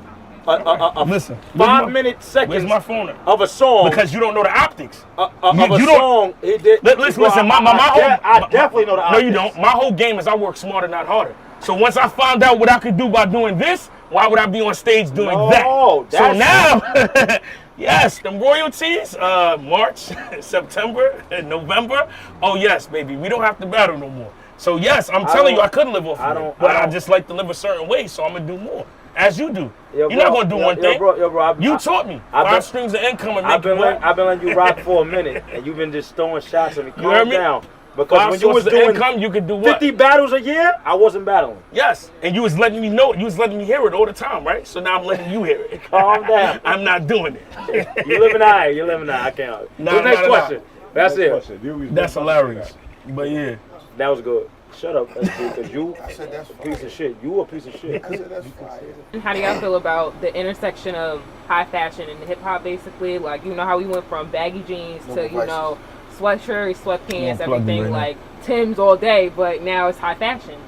Speaker 3: a
Speaker 4: Listen,
Speaker 3: 5-minute
Speaker 4: Where's
Speaker 3: seconds
Speaker 4: my phone at?
Speaker 3: of a song.
Speaker 4: Because you don't know the optics.
Speaker 3: of
Speaker 4: you
Speaker 3: a
Speaker 4: don't-
Speaker 3: song he did.
Speaker 4: Listen,
Speaker 3: Well,
Speaker 4: my whole.
Speaker 3: I definitely know the
Speaker 4: No, you
Speaker 3: optics.
Speaker 4: don't. My whole game is I work smarter, not harder. So once I found out what I could do by doing this, why would I be on stage doing
Speaker 3: No,
Speaker 4: that? So
Speaker 3: that's-
Speaker 4: now, yes, them royalties, March, September, and November. Oh yes, baby, we don't have to battle no more. So yes, I'm telling you, I could live off of it, but I just like to live a certain way, so I'm gonna do more, as you do.
Speaker 3: Yo,
Speaker 4: You're not
Speaker 3: bro,
Speaker 4: gonna do
Speaker 3: yo,
Speaker 4: one
Speaker 3: yo,
Speaker 4: thing.
Speaker 3: bro,
Speaker 4: You taught me.
Speaker 3: I've
Speaker 4: 5
Speaker 3: been-
Speaker 4: streams of income and
Speaker 3: I've
Speaker 4: make it
Speaker 3: been
Speaker 4: work.
Speaker 3: letting you rock for a minute, and you've been just throwing shots at me.
Speaker 4: You heard
Speaker 3: Calm
Speaker 4: me?
Speaker 3: down. Because
Speaker 4: 5
Speaker 3: when you was
Speaker 4: sources of
Speaker 3: doing
Speaker 4: income, you could do what?
Speaker 3: 50 battles a year, I wasn't battling.
Speaker 4: Yes, and you was letting me know it. You was letting me hear it all the time, right? So now I'm letting you hear it.
Speaker 3: Calm down.
Speaker 4: I'm not doing it.
Speaker 3: You living high. You living high. I can't.
Speaker 4: Nah,
Speaker 3: Who's next
Speaker 4: nah, nah.
Speaker 3: question? That's
Speaker 2: Next
Speaker 3: it.
Speaker 2: question.
Speaker 4: That's hilarious. But yeah.
Speaker 3: That was good. Shut up, because you
Speaker 6: I said that's
Speaker 3: a piece of shit. You a piece of shit.
Speaker 6: I said that's fire.
Speaker 7: How do y'all feel about the intersection of high fashion and hip hop, basically? Like, you know how we went from baggy jeans to, you know, sweatshirts, sweatpants, everything, like Tim's all day, but now it's high fashion.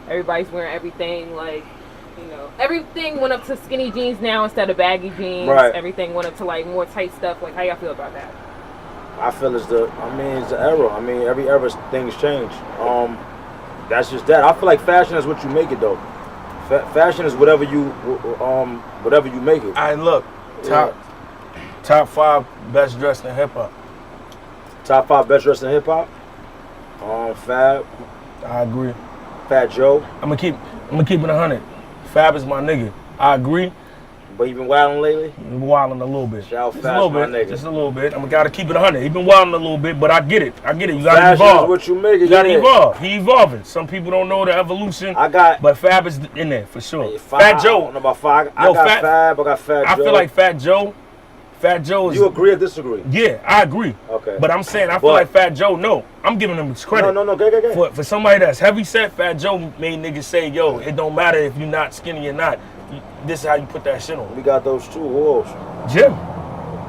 Speaker 7: Everybody's wearing everything, like, you know, everything went up to skinny jeans now instead of baggy jeans.
Speaker 3: Right.
Speaker 7: Everything went up to, like, more tight stuff. Like, how y'all feel about that?
Speaker 3: I feel it's the era. I mean, every era things change. That's just that. I feel like fashion is what you make it, though. Fashion is whatever you make it.
Speaker 4: All right, look, top 5 best dressed in hip hop.
Speaker 3: Top 5 best dressed in hip hop. Fab.
Speaker 4: I agree.
Speaker 3: Fat Joe.
Speaker 4: I'm gonna keep it 100. Fab is my nigga. I agree.
Speaker 3: But he been wilding lately?
Speaker 4: He been wilding a little bit.
Speaker 3: Shout
Speaker 4: Just
Speaker 3: Fab,
Speaker 4: a little
Speaker 3: my
Speaker 4: bit.
Speaker 3: nigga.
Speaker 4: Just a little bit. I'm gotta keep it 100. He been wilding a little bit, but I get it. You gotta
Speaker 3: Fashion
Speaker 4: evolve.
Speaker 3: is what you make it.
Speaker 4: You gotta evolve. He evolving. Some people don't know the evolution. But Fab is in there for sure. Fat Joe.
Speaker 3: I don't know about Fab. I got Fab. I got Fat Joe.
Speaker 4: I feel like Fat Joe is.
Speaker 3: You agree or disagree?
Speaker 4: Yeah, I agree.
Speaker 3: Okay.
Speaker 4: But I'm saying I feel like Fat Joe. No, I'm giving him credit.
Speaker 3: No. Go.
Speaker 4: For somebody that's heavy set, Fat Joe made niggas say, "Yo, it don't matter if you're not skinny or not. This is how you put that shit on."
Speaker 3: We got those two. Who else?
Speaker 4: Jim.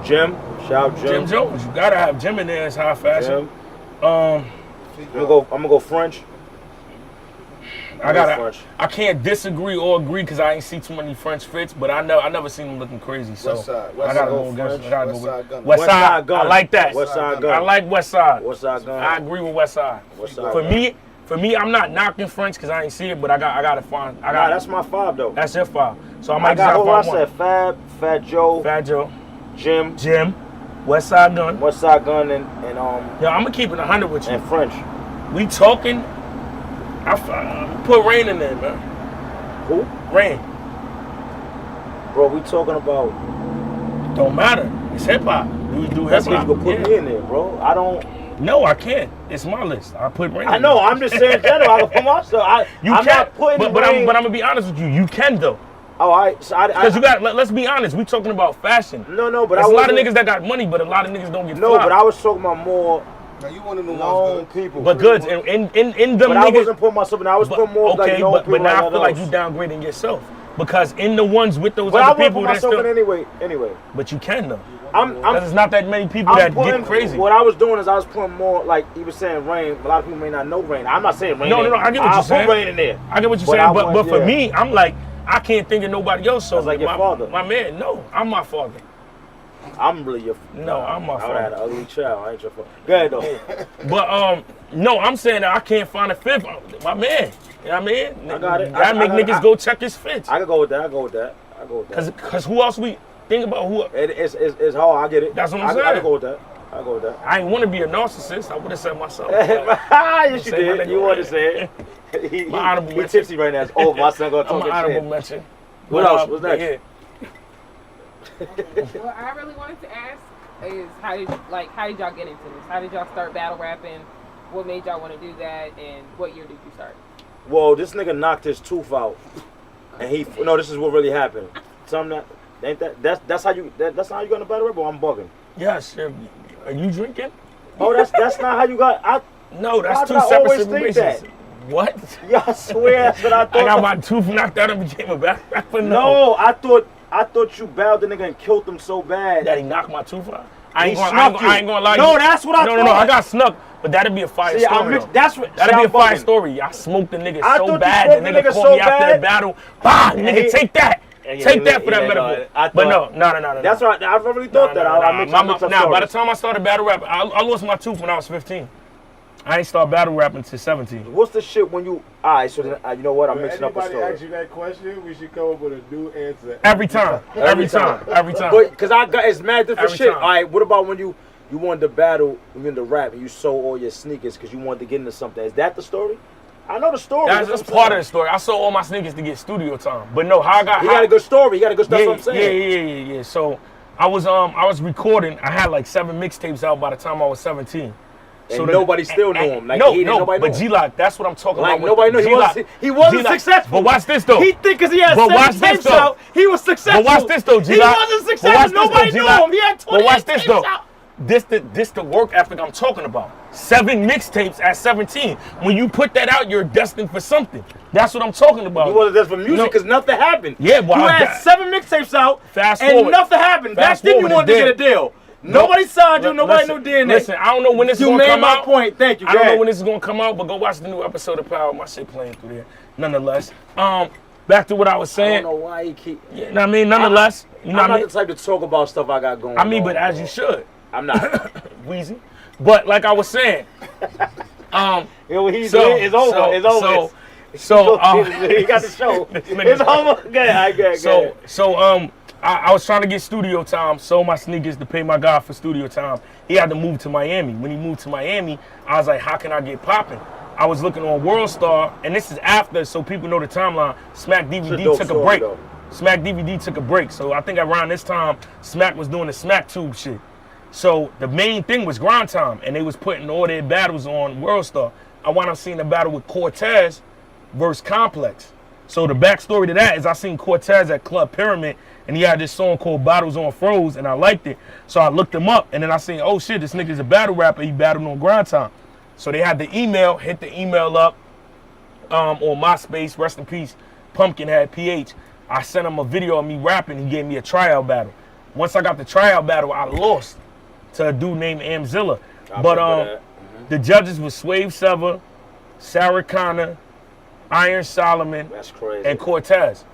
Speaker 3: Shout out Jim.
Speaker 4: Jim Jones. You gotta have Jim in there as high fashion.
Speaker 3: I'm gonna go French.
Speaker 4: I can't disagree or agree because I ain't see too many French fits, but I never seen them looking crazy. So I gotta go against. I gotta go with West Side Gun. I like that.
Speaker 3: West Side Gun.
Speaker 4: I like West Side.
Speaker 3: West Side Gun.
Speaker 4: I agree with West Side. For me, I'm not knocking French because I ain't see it, but I gotta find.
Speaker 3: That's my 5 though.
Speaker 4: That's your 5. So I might just have
Speaker 3: I
Speaker 4: find
Speaker 3: said Fab, Fat Joe, Jim,
Speaker 4: West Side Gun,
Speaker 3: and
Speaker 4: yo, I'm gonna keep it 100 with you.
Speaker 3: And French.
Speaker 4: We talking. I put Rain in there, man.
Speaker 3: Who?
Speaker 4: Rain.
Speaker 3: Bro, we talking about.
Speaker 4: Don't matter. It's hip hop. We do hip hop.
Speaker 3: That's because you can put me in there, bro. I don't.
Speaker 4: No, I can't. It's my list. I put Rain.
Speaker 3: I know. I'm just saying general. I can put myself. I'm not putting.
Speaker 4: But I'm gonna be honest with you. You can though.
Speaker 3: Oh, all right.
Speaker 4: Because you got. Let's be honest. We talking about fashion.
Speaker 3: No, but
Speaker 4: there's a lot of niggas that got money, but a lot of niggas don't get.
Speaker 3: No, but I was talking about more.
Speaker 6: Now you one of the
Speaker 3: known people.
Speaker 4: But Goodz in them niggas.
Speaker 3: But I wasn't putting myself in. I was putting more like known people.
Speaker 4: But now
Speaker 3: like
Speaker 4: I feel like you downgrading yourself because in the ones with those other people,
Speaker 3: that's still. Anyway.
Speaker 4: But you can though.
Speaker 3: Because
Speaker 4: there's not that many people that get crazy.
Speaker 3: What I was doing is I was putting more, like he was saying, Rain. A lot of people may not know Rain. I'm not saying Rain.
Speaker 4: No, I get what you're saying.
Speaker 3: I'll put Rain in there.
Speaker 4: I get what you're saying. But for me, I'm like, I can't think of nobody else. So
Speaker 3: like your father.
Speaker 4: My man, no, I'm my father.
Speaker 3: I'm really your.
Speaker 4: No, I'm my father.
Speaker 3: I had an ugly child. I ain't your father. Go ahead though.
Speaker 4: But no, I'm saying that I can't find a fit. My man, you know what I mean?
Speaker 3: I got it.
Speaker 4: I make niggas go check his fits.
Speaker 3: I can go with that.
Speaker 4: Cause who else we think about? Who?
Speaker 3: It's hard. I get it.
Speaker 4: That's what I'm saying.
Speaker 3: I can go with that. I
Speaker 4: ain't want to be a narcissist. I would have said myself.
Speaker 3: Yes, you did. You wanted to say it. He tipsy right now. It's over. My son gonna talk
Speaker 4: shit. Honorable mention.
Speaker 3: What else? What's next?
Speaker 4: Yeah.
Speaker 7: What I really wanted to ask is how did y'all get into this? How did y'all start battle rapping? What made y'all want to do that? And what year did you start?
Speaker 3: Well, this nigga knocked his tooth out, and this is what really happened. That's how you gonna battle rap? Or I'm bugging.
Speaker 4: Yes. Are you drinking?
Speaker 3: Oh, that's not how you got.
Speaker 4: No, that's two separate situations. What?
Speaker 3: Yeah, I swear that's what I thought.
Speaker 4: I got my tooth knocked out and became a battle rapper.
Speaker 3: No, I thought you battled the nigga and killed him so bad
Speaker 4: that he knocked my tooth out. I ain't gonna lie.
Speaker 3: No, that's what I thought.
Speaker 4: No, I got snuck. But that'd be a fire story. That'd be a fire story. I smoked the nigga so bad. The nigga called me after the battle. Bah, nigga, take that. Take that for that metaphor. But no.
Speaker 3: That's right. I really thought that.
Speaker 4: Now, by the time I started battle rapping, I lost my tooth when I was 15. I ain't start battle rapping until 17.
Speaker 3: What's the shit when you... Alright, so then, you know what? I'm mixing up a story.
Speaker 2: Anybody asks you that question, we should come up with a new answer.
Speaker 4: Every time.
Speaker 3: But, because it's mad different shit. Alright, what about when you wanted to battle, you wanted to rap, and you sold all your sneakers because you wanted to get into something? Is that the story? I know the story.
Speaker 4: That's part of the story. I sold all my sneakers to get studio time. But no, how I got...
Speaker 3: He got a good story. That's what I'm
Speaker 4: saying. Yeah. So, I was recording. I had like 7 mixtapes out by the time I was 17.
Speaker 3: And so nobody still knew him. Like,
Speaker 4: but G-Lock, that's what I'm talking about.
Speaker 3: Nobody knew he wasn't successful.
Speaker 4: But watch this though.
Speaker 3: He think because he had 7 tapes out, he was successful.
Speaker 4: But watch this though, G-Lock.
Speaker 3: He wasn't successful. Nobody knew him. He had 20 tapes out.
Speaker 4: this the work ethic I'm talking about. 7 mixtapes at 17. When you put that out, you're destined for something. That's what I'm talking about.
Speaker 3: You wanted that for music because nothing happened.
Speaker 4: Yeah, well,
Speaker 3: you had 7 mixtapes out
Speaker 4: fast
Speaker 3: and
Speaker 4: forward.
Speaker 3: nothing happened. Back then you wanted to get a deal. Nobody signed you. Nobody knew DNA.
Speaker 4: Listen, I don't know when this is
Speaker 3: You
Speaker 4: going to
Speaker 3: made
Speaker 4: come
Speaker 3: my
Speaker 4: out.
Speaker 3: point. Thank you.
Speaker 4: I don't know when this is going to come out, but go watch the new episode of Power. My shit playing through there. Nonetheless, back to what I was
Speaker 3: I
Speaker 4: saying.
Speaker 3: don't know why he keep.
Speaker 4: You know what I mean? Nonetheless, you know
Speaker 3: I'm
Speaker 4: what I
Speaker 3: not
Speaker 4: mean?
Speaker 3: the type to talk about stuff I got going on.
Speaker 4: I mean, but as you should.
Speaker 3: I'm not.
Speaker 4: Wheezy. But like I was saying,
Speaker 3: It's over. It's over. He got the show. It's over. Good.
Speaker 4: I was trying to get studio time, sold my sneakers to pay my guy for studio time. He had to move to Miami. When he moved to Miami, I was like, how can I get popping? I was looking on World Star, and this is after, so people know the timeline. Smack DVD took a break. Smack DVD took a break. So I think around this time, Smack was doing the Smack Tube shit. So the main thing was Grind Time, and they was putting all their battles on World Star. I wound up seeing a battle with Cortez versus Complex. So the backstory to that is I seen Cortez at Club Pyramid, and he had this song called Bottles on Froze, and I liked it. So I looked him up, and then I seen, oh shit, this nigga's a battle rapper. He battled on Grind Time. So they had the email, hit the email up on MySpace, rest in peace, Pumpkin had PH. I sent him a video of me rapping. He gave me a tryout battle. Once I got the tryout battle, I lost to a dude named Amzilla. But the judges was Swave Sever, Sarah Connor, Iron Solomon,
Speaker 3: That's crazy.
Speaker 4: and Cortez.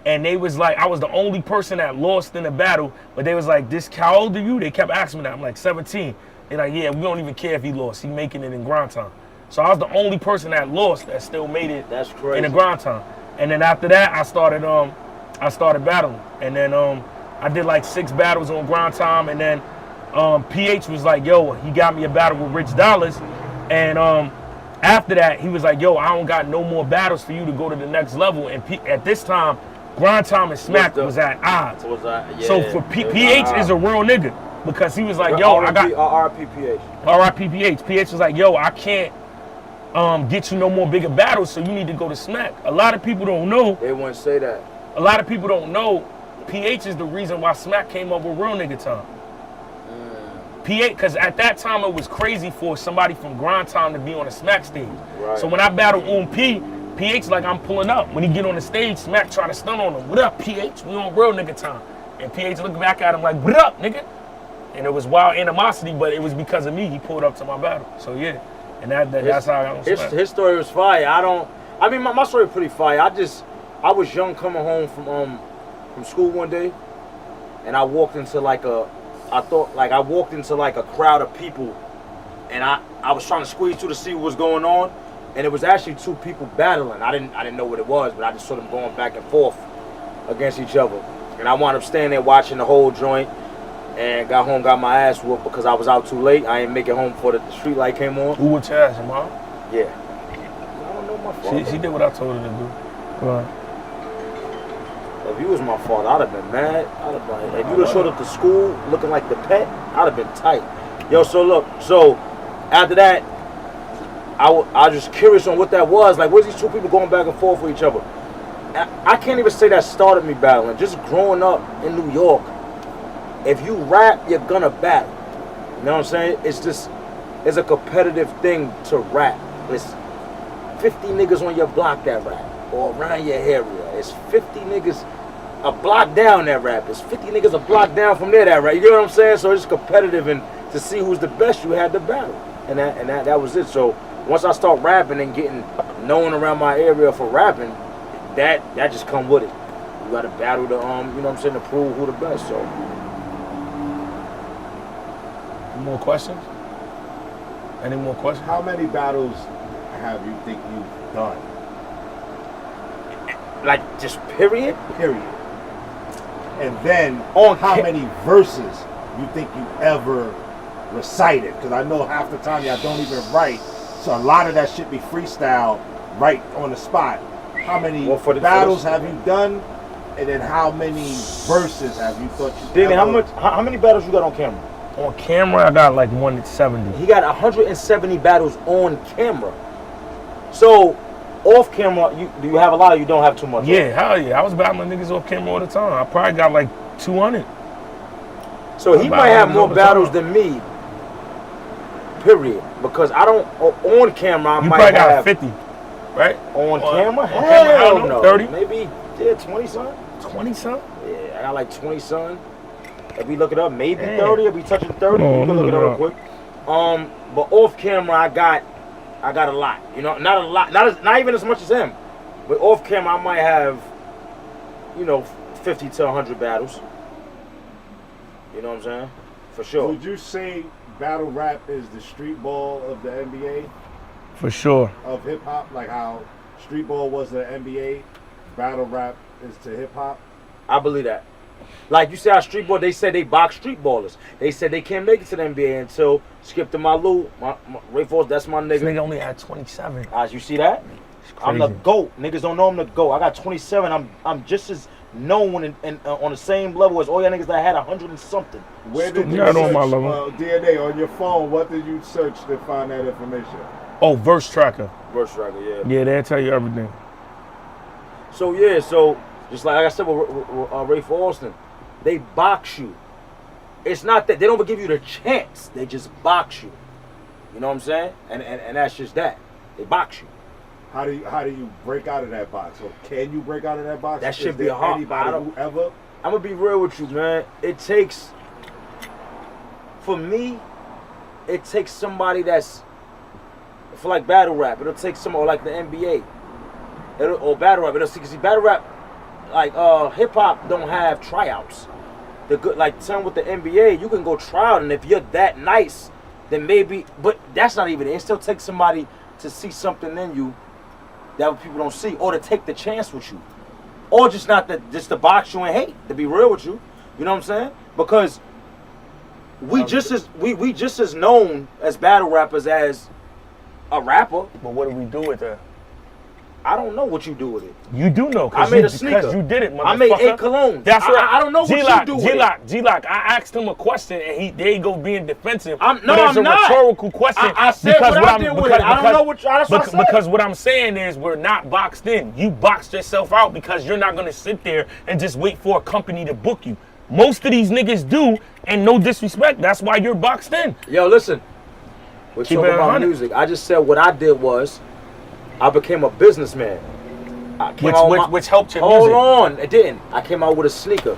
Speaker 4: And they was like, I was the only person that lost in the battle, but they was like, how old are you? They kept asking me that. I'm like, 17. They're like, yeah, we don't even care if he lost. He making it in Grind Time. So I was the only person that lost that still made it
Speaker 3: That's crazy.
Speaker 4: in the Grind Time. And then after that, I started battling. And then I did like 6 battles on Grind Time. And then PH was like, yo, he got me a battle with Rich Dollars. And after that, he was like, yo, I don't got no more battles for you to go to the next level. And at this time, Grind Time and Smack was at odds. So for PH is a real nigga. Because he was like, yo, I got RIP PH. PH was like, yo, I can't get you no more bigger battles, so you need to go to Smack. A lot of people don't know.
Speaker 3: They wouldn't say that.
Speaker 4: A lot of people don't know PH is the reason why Smack came up with Real Nigga Time. PH, because at that time it was crazy for somebody from Grind Time to be on a Smack stage.
Speaker 3: Right.
Speaker 4: So when I battled PH like I'm pulling up. When he get on the stage, Smack try to stun on him. What up, PH? We on Real Nigga Time. And PH looked back at him like, what up, nigga? And it was wild animosity, but it was because of me. He pulled up to my battle. So yeah, and that's how I got on Smack.
Speaker 3: His story was fire. I mean, my story pretty fire. I was young coming home from school one day, and I walked into like a crowd of people, and I was trying to squeeze through to see what was going on, and it was actually 2 people battling. I didn't know what it was, but I just saw them going back and forth against each other, and I wound up standing there watching the whole joint. And got home, got my ass whooped because I was out too late. I ain't make it home before the street light came on.
Speaker 4: Who would your ass, your mom?
Speaker 3: Yeah. I don't know my father.
Speaker 4: She did what I told her to do. Right.
Speaker 3: If you was my father, I'd have been mad. If you would have showed up to school looking like the pet, I'd have been tight. Yo, so look, after that, I was just curious on what that was. Like, what's these 2 people going back and forth with each other? I can't even say that started me battling. Just growing up in New York, if you rap, you're gonna battle. You know what I'm saying? It's a competitive thing to rap. It's 50 niggas on your block that rap, or around your area. It's 50 niggas a block down that rap. It's 50 niggas a block down from there that rap. You get what I'm saying? So it's competitive, and to see who's the best, you had to battle. And that was it. So once I start rapping and getting known around my area for rapping, that just come with it. You gotta battle to you know what I'm saying, to prove who the best. So.
Speaker 4: More questions? Any more questions?
Speaker 2: How many battles have you think you've done?
Speaker 3: Like, just period?
Speaker 2: Period. And then, how many verses you think you ever recited? Because I know half the time y'all don't even write, so a lot of that shit be freestyle right on the spot. How many battles have you done? And then how many verses have you thought you
Speaker 3: Danny, how many battles you got on camera?
Speaker 4: On camera, I got like 170.
Speaker 3: He got 170 battles on camera. So, off camera, do you have a lot or you don't have too much?
Speaker 4: Yeah, hell yeah. I was battling niggas off camera all the time. I probably got like 200.
Speaker 3: So he might have more battles than me. Period. Because I don't on camera. I
Speaker 4: You
Speaker 3: might
Speaker 4: probably
Speaker 3: have
Speaker 4: got 50, right?
Speaker 3: on camera.
Speaker 4: On camera, I
Speaker 3: Hell
Speaker 4: don't know,
Speaker 3: no.
Speaker 4: 30?
Speaker 3: Maybe 20 son.
Speaker 4: 20 something.
Speaker 3: Yeah, I got like 20 son. If we look it up, maybe
Speaker 4: Damn.
Speaker 3: 30. If we touching 30,
Speaker 4: Oh,
Speaker 3: we can look it up real quick. But off camera, I got a lot. You know, not a lot, not even as much as him. But off camera, I might have, 50 to 100 battles. You know what I'm saying? For sure.
Speaker 2: Would you say battle rap is the street ball of the NBA,
Speaker 4: For sure.
Speaker 2: of hip hop? Like how street ball was the NBA, battle rap is to hip hop?
Speaker 3: I believe that. Like you said, our street ball, they said they box street ballers. They said they can't make it to the NBA until Skip to Malou, Ray Force, that's my
Speaker 4: This
Speaker 3: nigga.
Speaker 4: nigga only had 27.
Speaker 3: As you see that? I'm the GOAT. Niggas don't know I'm the GOAT. I got 27. I'm just as known and on the same level as all y'all niggas that had 100 and something.
Speaker 2: Where did you
Speaker 4: You're not on
Speaker 2: search
Speaker 4: my level.
Speaker 2: DNA on your phone? What did you search to find that information?
Speaker 4: Oh, verse tracker.
Speaker 3: Verse tracker, yeah.
Speaker 4: Yeah, they'll tell you everything.
Speaker 3: So just like I said with Ray Austin, they box you. It's not that they don't give you the chance. They just box you. You know what I'm saying? And that's just that. They box you.
Speaker 2: How do you break out of that box? Or can you break out of that box?
Speaker 3: That should
Speaker 2: Is
Speaker 3: be
Speaker 2: there
Speaker 3: a hard.
Speaker 2: anybody who ever?
Speaker 3: I'm gonna be real with you, man. For me, it takes somebody that's for like battle rap. It'll take somebody like the NBA. Or battle rap. It'll see battle rap, like hip hop don't have tryouts. The good like same with the NBA, you can go try out, and if you're that nice, then maybe. But that's not even it. It still takes somebody to see something in you that people don't see, or to take the chance with you, or just to box you and hate. To be real with you, you know what I'm saying? Because we just as known as battle rappers as a rapper.
Speaker 4: But what do we do with that?
Speaker 3: I don't know what you do with it.
Speaker 4: You do know,
Speaker 3: I made a sneaker.
Speaker 4: because you did it, motherfucker.
Speaker 3: I made 8 colognes.
Speaker 4: That's what
Speaker 3: I don't know what you do with it.
Speaker 4: G-Lock, I asked him a question, and there he go being defensive.
Speaker 3: I'm
Speaker 4: It's a
Speaker 3: not.
Speaker 4: rhetorical question.
Speaker 3: I said what I did with it. I don't know what that's what I said.
Speaker 4: Because what I'm saying is we're not boxed in. You boxed yourself out because you're not going to sit there and just wait for a company to book you. Most of these niggas do, and no disrespect, that's why you're boxed in.
Speaker 3: Yo, listen. We're
Speaker 4: Keep
Speaker 3: talking
Speaker 4: it
Speaker 3: about
Speaker 4: 100.
Speaker 3: music. I just said what I did was I became a businessman.
Speaker 4: Which helped your
Speaker 3: Hold
Speaker 4: music.
Speaker 3: on, it didn't. I came out with a sneaker.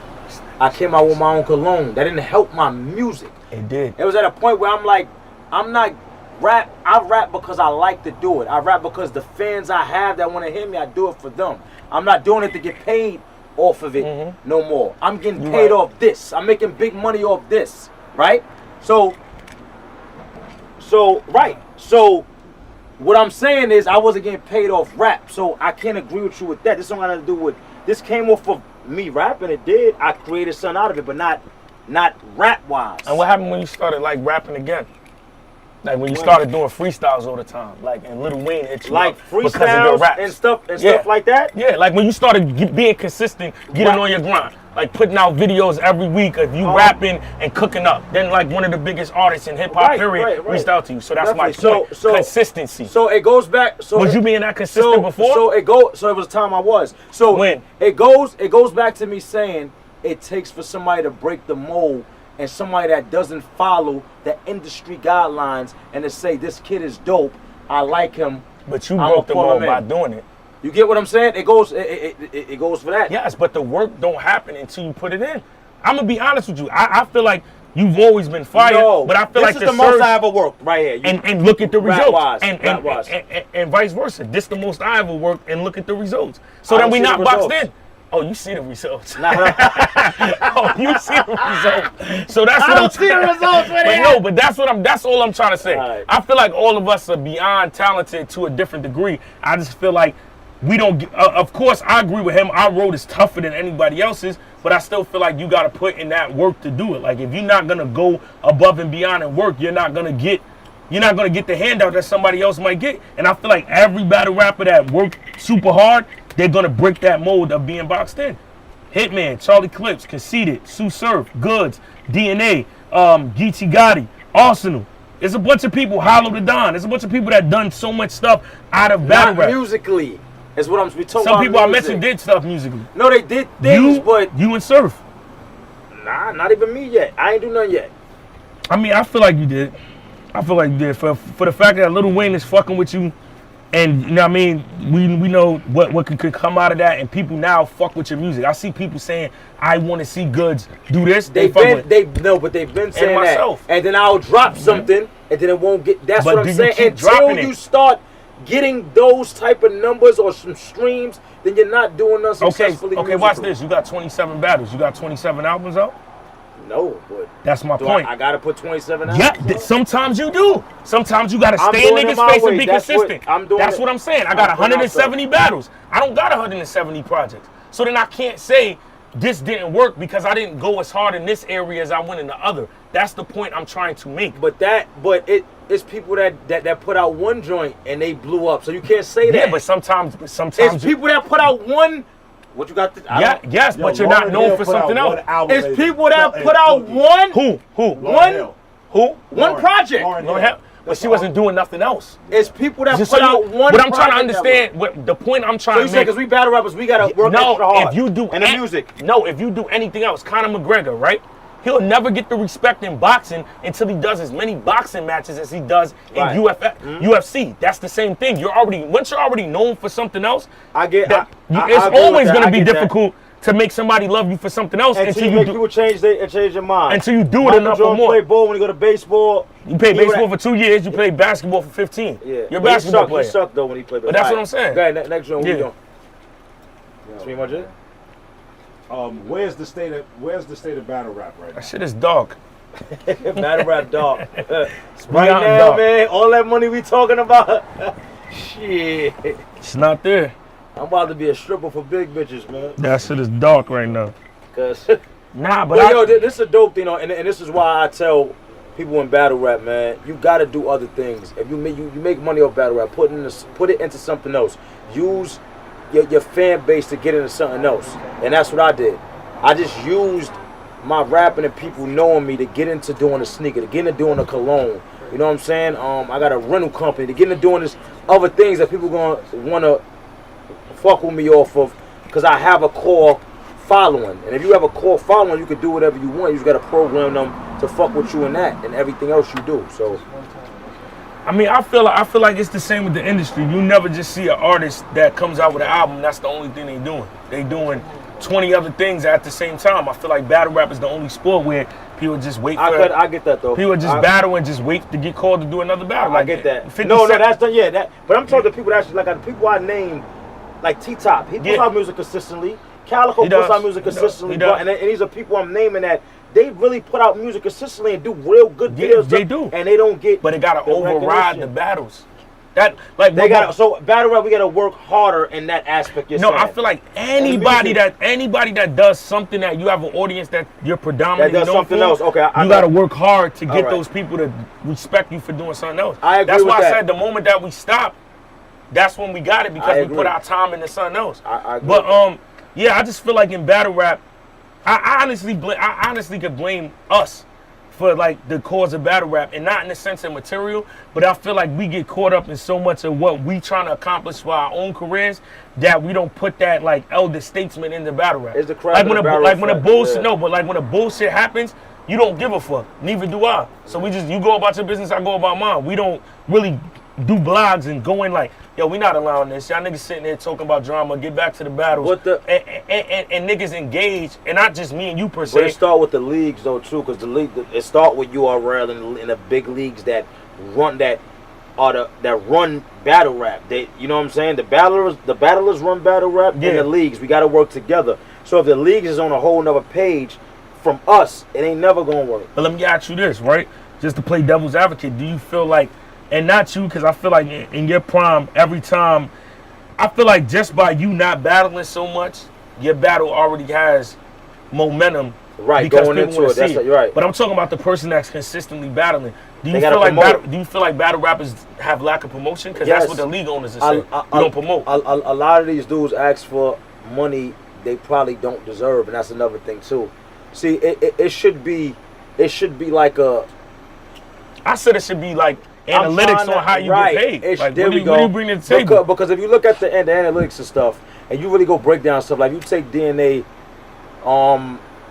Speaker 3: I came out with my own cologne. That didn't help my music.
Speaker 4: It did.
Speaker 3: It was at a point where I'm like, I'm not rap. I rap because I like to do it. I rap because the fans I have that want to hear me, I do it for them. I'm not doing it to get paid off of it no more. I'm getting paid off this. I'm making big money off this, right? So what I'm saying is I wasn't getting paid off rap, so I can't agree with you with that. This don't got nothing to do with, this came off of me rapping. It did. I created something out of it, but not rap wise.
Speaker 4: And what happened when you started like rapping again? Like when you started doing freestyles all the time, like and Lil Wayne hit you
Speaker 3: like
Speaker 4: up because of
Speaker 3: freestyles
Speaker 4: your raps.
Speaker 3: and stuff like that.
Speaker 4: Yeah, like when you started being consistent, getting on your grind, like putting out videos every week of you rapping and cooking up. Then like one of the biggest artists in hip hop period reached out to you. So that's my point. Consistency.
Speaker 3: So it goes back. So
Speaker 4: was you being that consistent before?
Speaker 3: So it was a time I was. So
Speaker 4: when
Speaker 3: it goes back to me saying it takes for somebody to break the mold. And somebody that doesn't follow the industry guidelines and to say this kid is dope, I like him.
Speaker 4: But you broke the mold by doing it.
Speaker 3: You get what I'm saying? It goes for that.
Speaker 4: Yes, but the work don't happen until you put it in. I'm gonna be honest with you. I feel like you've always been fired, but I feel like
Speaker 3: this is the most I ever worked right here.
Speaker 4: And look at the results.
Speaker 3: Rap-wise.
Speaker 4: And vice versa. This the most I ever worked and look at the results. So then we not boxed in. Oh, you see the results. Oh, you see the results. So that's what I'm
Speaker 3: see the results.
Speaker 4: But that's all I'm trying to say.
Speaker 3: Right.
Speaker 4: I feel like all of us are beyond talented to a different degree. I just feel like we don't of course I agree with him. Our road is tougher than anybody else's, but I still feel like you got to put in that work to do it. Like if you're not going to go above and beyond and work, you're not going to get the handout that somebody else might get. And I feel like every battle rapper that worked super hard, they're going to break that mold of being boxed in. Hitman, Charlie Clips, Conceited, Sue Surf, Goodz, DNA, Geechee Gotti, Arsenal. There's a bunch of people, Hollow the Don. There's a bunch of people that done so much stuff out of battle rap.
Speaker 3: Musically, is what we talking about.
Speaker 4: Some people I mentioned did stuff musically.
Speaker 3: No, they did things, but
Speaker 4: you and Surf.
Speaker 3: Nah, not even me yet. I ain't do nothing yet.
Speaker 4: I mean, I feel like you did. I feel like you did. For the fact that Lil Wayne is fucking with you, and you know what I mean, we know what could come out of that, and people now fuck with your music. I see people saying, I want to see Goodz do this.
Speaker 3: They've been saying
Speaker 4: myself.
Speaker 3: that. And then I'll drop something, and then it won't get. That's
Speaker 4: But
Speaker 3: what
Speaker 4: do
Speaker 3: I'm
Speaker 4: you
Speaker 3: saying.
Speaker 4: keep
Speaker 3: Until
Speaker 4: dropping
Speaker 3: you
Speaker 4: it?
Speaker 3: start getting those type of numbers or some streams, then you're not doing nothing successfully.
Speaker 4: Okay, watch this. You got 27 battles. You got 27 albums out?
Speaker 3: No, but
Speaker 4: That's my point.
Speaker 3: I gotta put 27 out.
Speaker 4: Yeah, sometimes you do. Sometimes you gotta
Speaker 3: I'm
Speaker 4: stay in
Speaker 3: doing it
Speaker 4: niggas'
Speaker 3: my
Speaker 4: face
Speaker 3: way.
Speaker 4: and be
Speaker 3: That's
Speaker 4: consistent.
Speaker 3: what I'm doing
Speaker 4: That's
Speaker 3: it.
Speaker 4: what I'm saying. I got
Speaker 3: I'm putting
Speaker 4: 170 battles. I don't got 170 projects. So then I can't say this didn't work because I didn't go as hard in this area as I went in the other. That's the point I'm trying to make.
Speaker 3: But it's people that put out one joint and they blew up. So you can't say that.
Speaker 4: Yeah, but sometimes
Speaker 3: it's people that put out one. What you got?
Speaker 4: Yes, but you're not known for something else.
Speaker 3: It's people that put out one.
Speaker 4: Who?
Speaker 3: One project.
Speaker 4: Lord help. But she wasn't doing nothing else.
Speaker 3: It's people that
Speaker 4: Just
Speaker 3: put
Speaker 4: so
Speaker 3: out one.
Speaker 4: What I'm trying to
Speaker 3: project
Speaker 4: understand, what the point I'm trying
Speaker 3: So you
Speaker 4: to
Speaker 3: say
Speaker 4: make.
Speaker 3: because we battle rappers, we gotta work extra hard.
Speaker 4: If you do
Speaker 3: and the music.
Speaker 4: No, if you do anything else, Conor McGregor, right? He'll never get the respect in boxing until he does as many boxing matches as he does in
Speaker 3: Right.
Speaker 4: UFC. That's the same thing. Once you're already known for something else,
Speaker 3: I get.
Speaker 4: it's
Speaker 3: agree
Speaker 4: always
Speaker 3: with that.
Speaker 4: going to
Speaker 3: I
Speaker 4: be
Speaker 3: get that.
Speaker 4: difficult to make somebody love you for something else
Speaker 3: Until you make people change their mind.
Speaker 4: until you do it
Speaker 3: Michael
Speaker 4: enough or
Speaker 3: Jordan
Speaker 4: more.
Speaker 3: play ball when you go to baseball.
Speaker 4: You play
Speaker 3: Even
Speaker 4: baseball
Speaker 3: that-
Speaker 4: for 2 years. You play basketball for 15.
Speaker 3: Yeah,
Speaker 4: You're a
Speaker 3: But
Speaker 4: basketball player.
Speaker 3: He sucked though when he played.
Speaker 4: But that's what I'm saying.
Speaker 3: Okay, next one. What
Speaker 4: Yeah.
Speaker 3: we doing? That's pretty much it.
Speaker 2: Where's the state of battle rap right now?
Speaker 4: That shit is dark.
Speaker 3: Battle rap dog. Right
Speaker 4: beyond
Speaker 3: now,
Speaker 4: dark.
Speaker 3: man, all that money we talking about. Shit.
Speaker 4: It's not there.
Speaker 3: I'm about to be a stripper for big bitches, man.
Speaker 4: That shit is dark right now.
Speaker 3: Cause
Speaker 4: Nah, but
Speaker 3: But yo, this is a dope thing, and this is why I tell people in battle rap, man, you gotta do other things. If you make money off battle rap, put it into something else. Use your fan base to get into something else, and that's what I did. I just used my rapping and people knowing me to get into doing a sneaker, to get into doing a cologne. You know what I'm saying? I got a rental company to get into doing this other things that people gonna wanna fuck with me off of, because I have a core following. And if you have a core following, you can do whatever you want. You just gotta program them to fuck with you in that and everything else you do. So
Speaker 4: I mean, I feel like it's the same with the industry. You never just see an artist that comes out with an album. That's the only thing they doing. They doing 20 other things at the same time. I feel like battle rap is the only sport where people just wait for.
Speaker 3: I get that though.
Speaker 4: People just battle and just wait to get called to do another battle.
Speaker 3: I get that. No, that's done. Yeah, that. But I'm talking to people that actually like the people I named, like T-Top. He puts out music consistently. Calico puts out music consistently. And these are people I'm naming that they really put out music consistently and do real good videos.
Speaker 4: They do,
Speaker 3: and they don't get.
Speaker 4: But it gotta override the battles. So
Speaker 3: battle rap. We gotta work harder in that aspect.
Speaker 4: No, I feel like anybody that does something that you have an audience that you're predominantly
Speaker 3: that does
Speaker 4: known
Speaker 3: something
Speaker 4: for,
Speaker 3: else. Okay,
Speaker 4: you gotta work hard to get
Speaker 3: right.
Speaker 4: those people to respect you for doing something else.
Speaker 3: I agree
Speaker 4: That's
Speaker 3: with
Speaker 4: why
Speaker 3: that.
Speaker 4: I said the moment that we stop, that's when we got it, because we put our time into something else.
Speaker 3: I agree
Speaker 4: But yeah, I just feel like in battle rap, I honestly could blame us for like the cause of battle rap, and not in the sense of material, but I feel like we get caught up in so much of what we trying to accomplish for our own careers that we don't put that like elder statesman in the battle rap.
Speaker 3: It's the crap
Speaker 4: when a bullshit happens, you don't give a fuck. Neither do I. So you go about your business, I go about mine. We don't really do blogs and go in like, yo, we not allowing this. Y'all niggas sitting there talking about drama. Get back to the battles. And niggas engage, and not just me and you per se.
Speaker 3: But it start with the leagues though too, because the league it start with URL and the big leagues that run battle rap. You know what I'm saying? The battlers run battle rap.
Speaker 4: Yeah.
Speaker 3: And the leagues, we got to work together. So if the leagues is on a whole nother page from us, it ain't never gonna work.
Speaker 4: But let me ask you this, right? Just to play devil's advocate, do you feel like, and not you, because I feel like in your prime, every time, I feel like just by you not battling so much, your battle already has momentum.
Speaker 3: Right,
Speaker 4: because
Speaker 3: going
Speaker 4: people
Speaker 3: into
Speaker 4: wanna
Speaker 3: it.
Speaker 4: see
Speaker 3: Right.
Speaker 4: But I'm talking about the person that's consistently battling. Do you
Speaker 3: gotta
Speaker 4: feel like battle rappers have lack of promotion? Because that's what the league owners are saying. You don't promote.
Speaker 3: A lot of these dudes ask for money they probably don't deserve, and that's another thing too. See, it should be like a.
Speaker 4: I said it should be like analytics on how you get paid. Like,
Speaker 3: there
Speaker 4: what
Speaker 3: we
Speaker 4: do
Speaker 3: go.
Speaker 4: you bring to the table?
Speaker 3: Because if you look at the analytics and stuff, and you really go break down stuff, like you take DNA,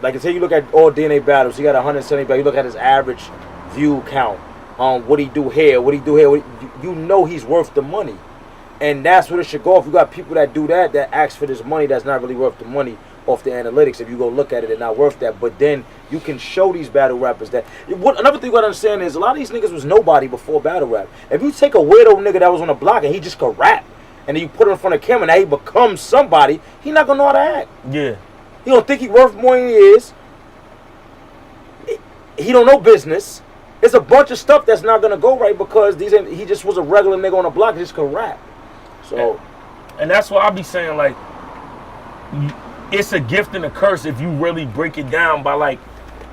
Speaker 3: like say you look at all DNA battles, he got 170 battles. You look at his average view count. What he do here, you know he's worth the money. And that's what it should go. If you got people that do that ask for this money that's not really worth the money off the analytics. If you go look at it, it's not worth that. But then you can show these battle rappers that. Another thing you gotta understand is a lot of these niggas was nobody before battle rap. If you take a weirdo nigga that was on the block and he just could rap, and then you put him in front of camera and now he becomes somebody, he not gonna know how to act.
Speaker 4: Yeah.
Speaker 3: He don't think he worth more than he is. He don't know business. It's a bunch of stuff that's not gonna go right because he just was a regular nigga on the block and just could rap. So,
Speaker 4: and that's why I be saying, like, it's a gift and a curse if you really break it down by like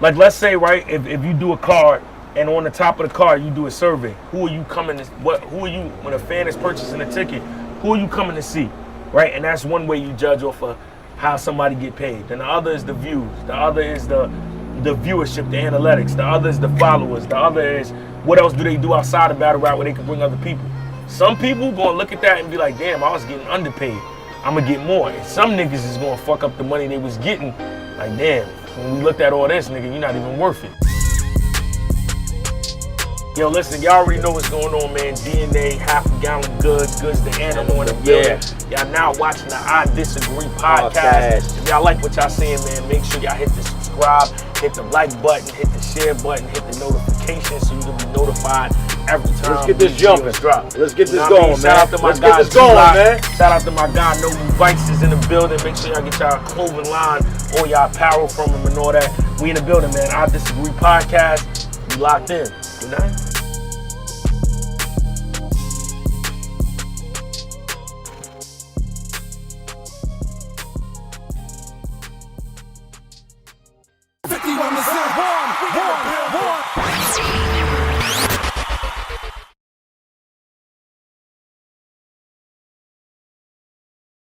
Speaker 4: let's say, right, if you do a card and on the top of the card you do a survey, who are you coming to, who are you, when a fan is purchasing a ticket, who are you coming to see, right? And that's one way you judge off of how somebody get paid. And the other is the views, the other is the viewership, the analytics, the other is the followers, the other is what else do they do outside of battle rap where they can bring other people. Some people gonna look at that and be like, damn, I was getting underpaid, I'm gonna get more. And some niggas is gonna fuck up the money they was getting. Like, damn, when we looked at all this, nigga, you're not even worth it. Yo, listen, y'all already know what's going on, man. DNA, half a gallon Goodz the animal in the building. Y'all now watching the I Disagree podcast. If y'all like what y'all seeing, man, make sure y'all hit the subscribe, hit the like button, hit the share button, hit the notification so you can be notified every time.
Speaker 3: Let's get this jumping. Let's get this going, man.
Speaker 4: Shout out to my
Speaker 3: Let's
Speaker 4: guy,
Speaker 3: get this going, man.
Speaker 4: Shout out to my guy, No New Vices in the building. Make sure y'all get y'all clothing line, all y'all apparel from him and all that. We in the building, man. I Disagree podcast. We locked in. Good night.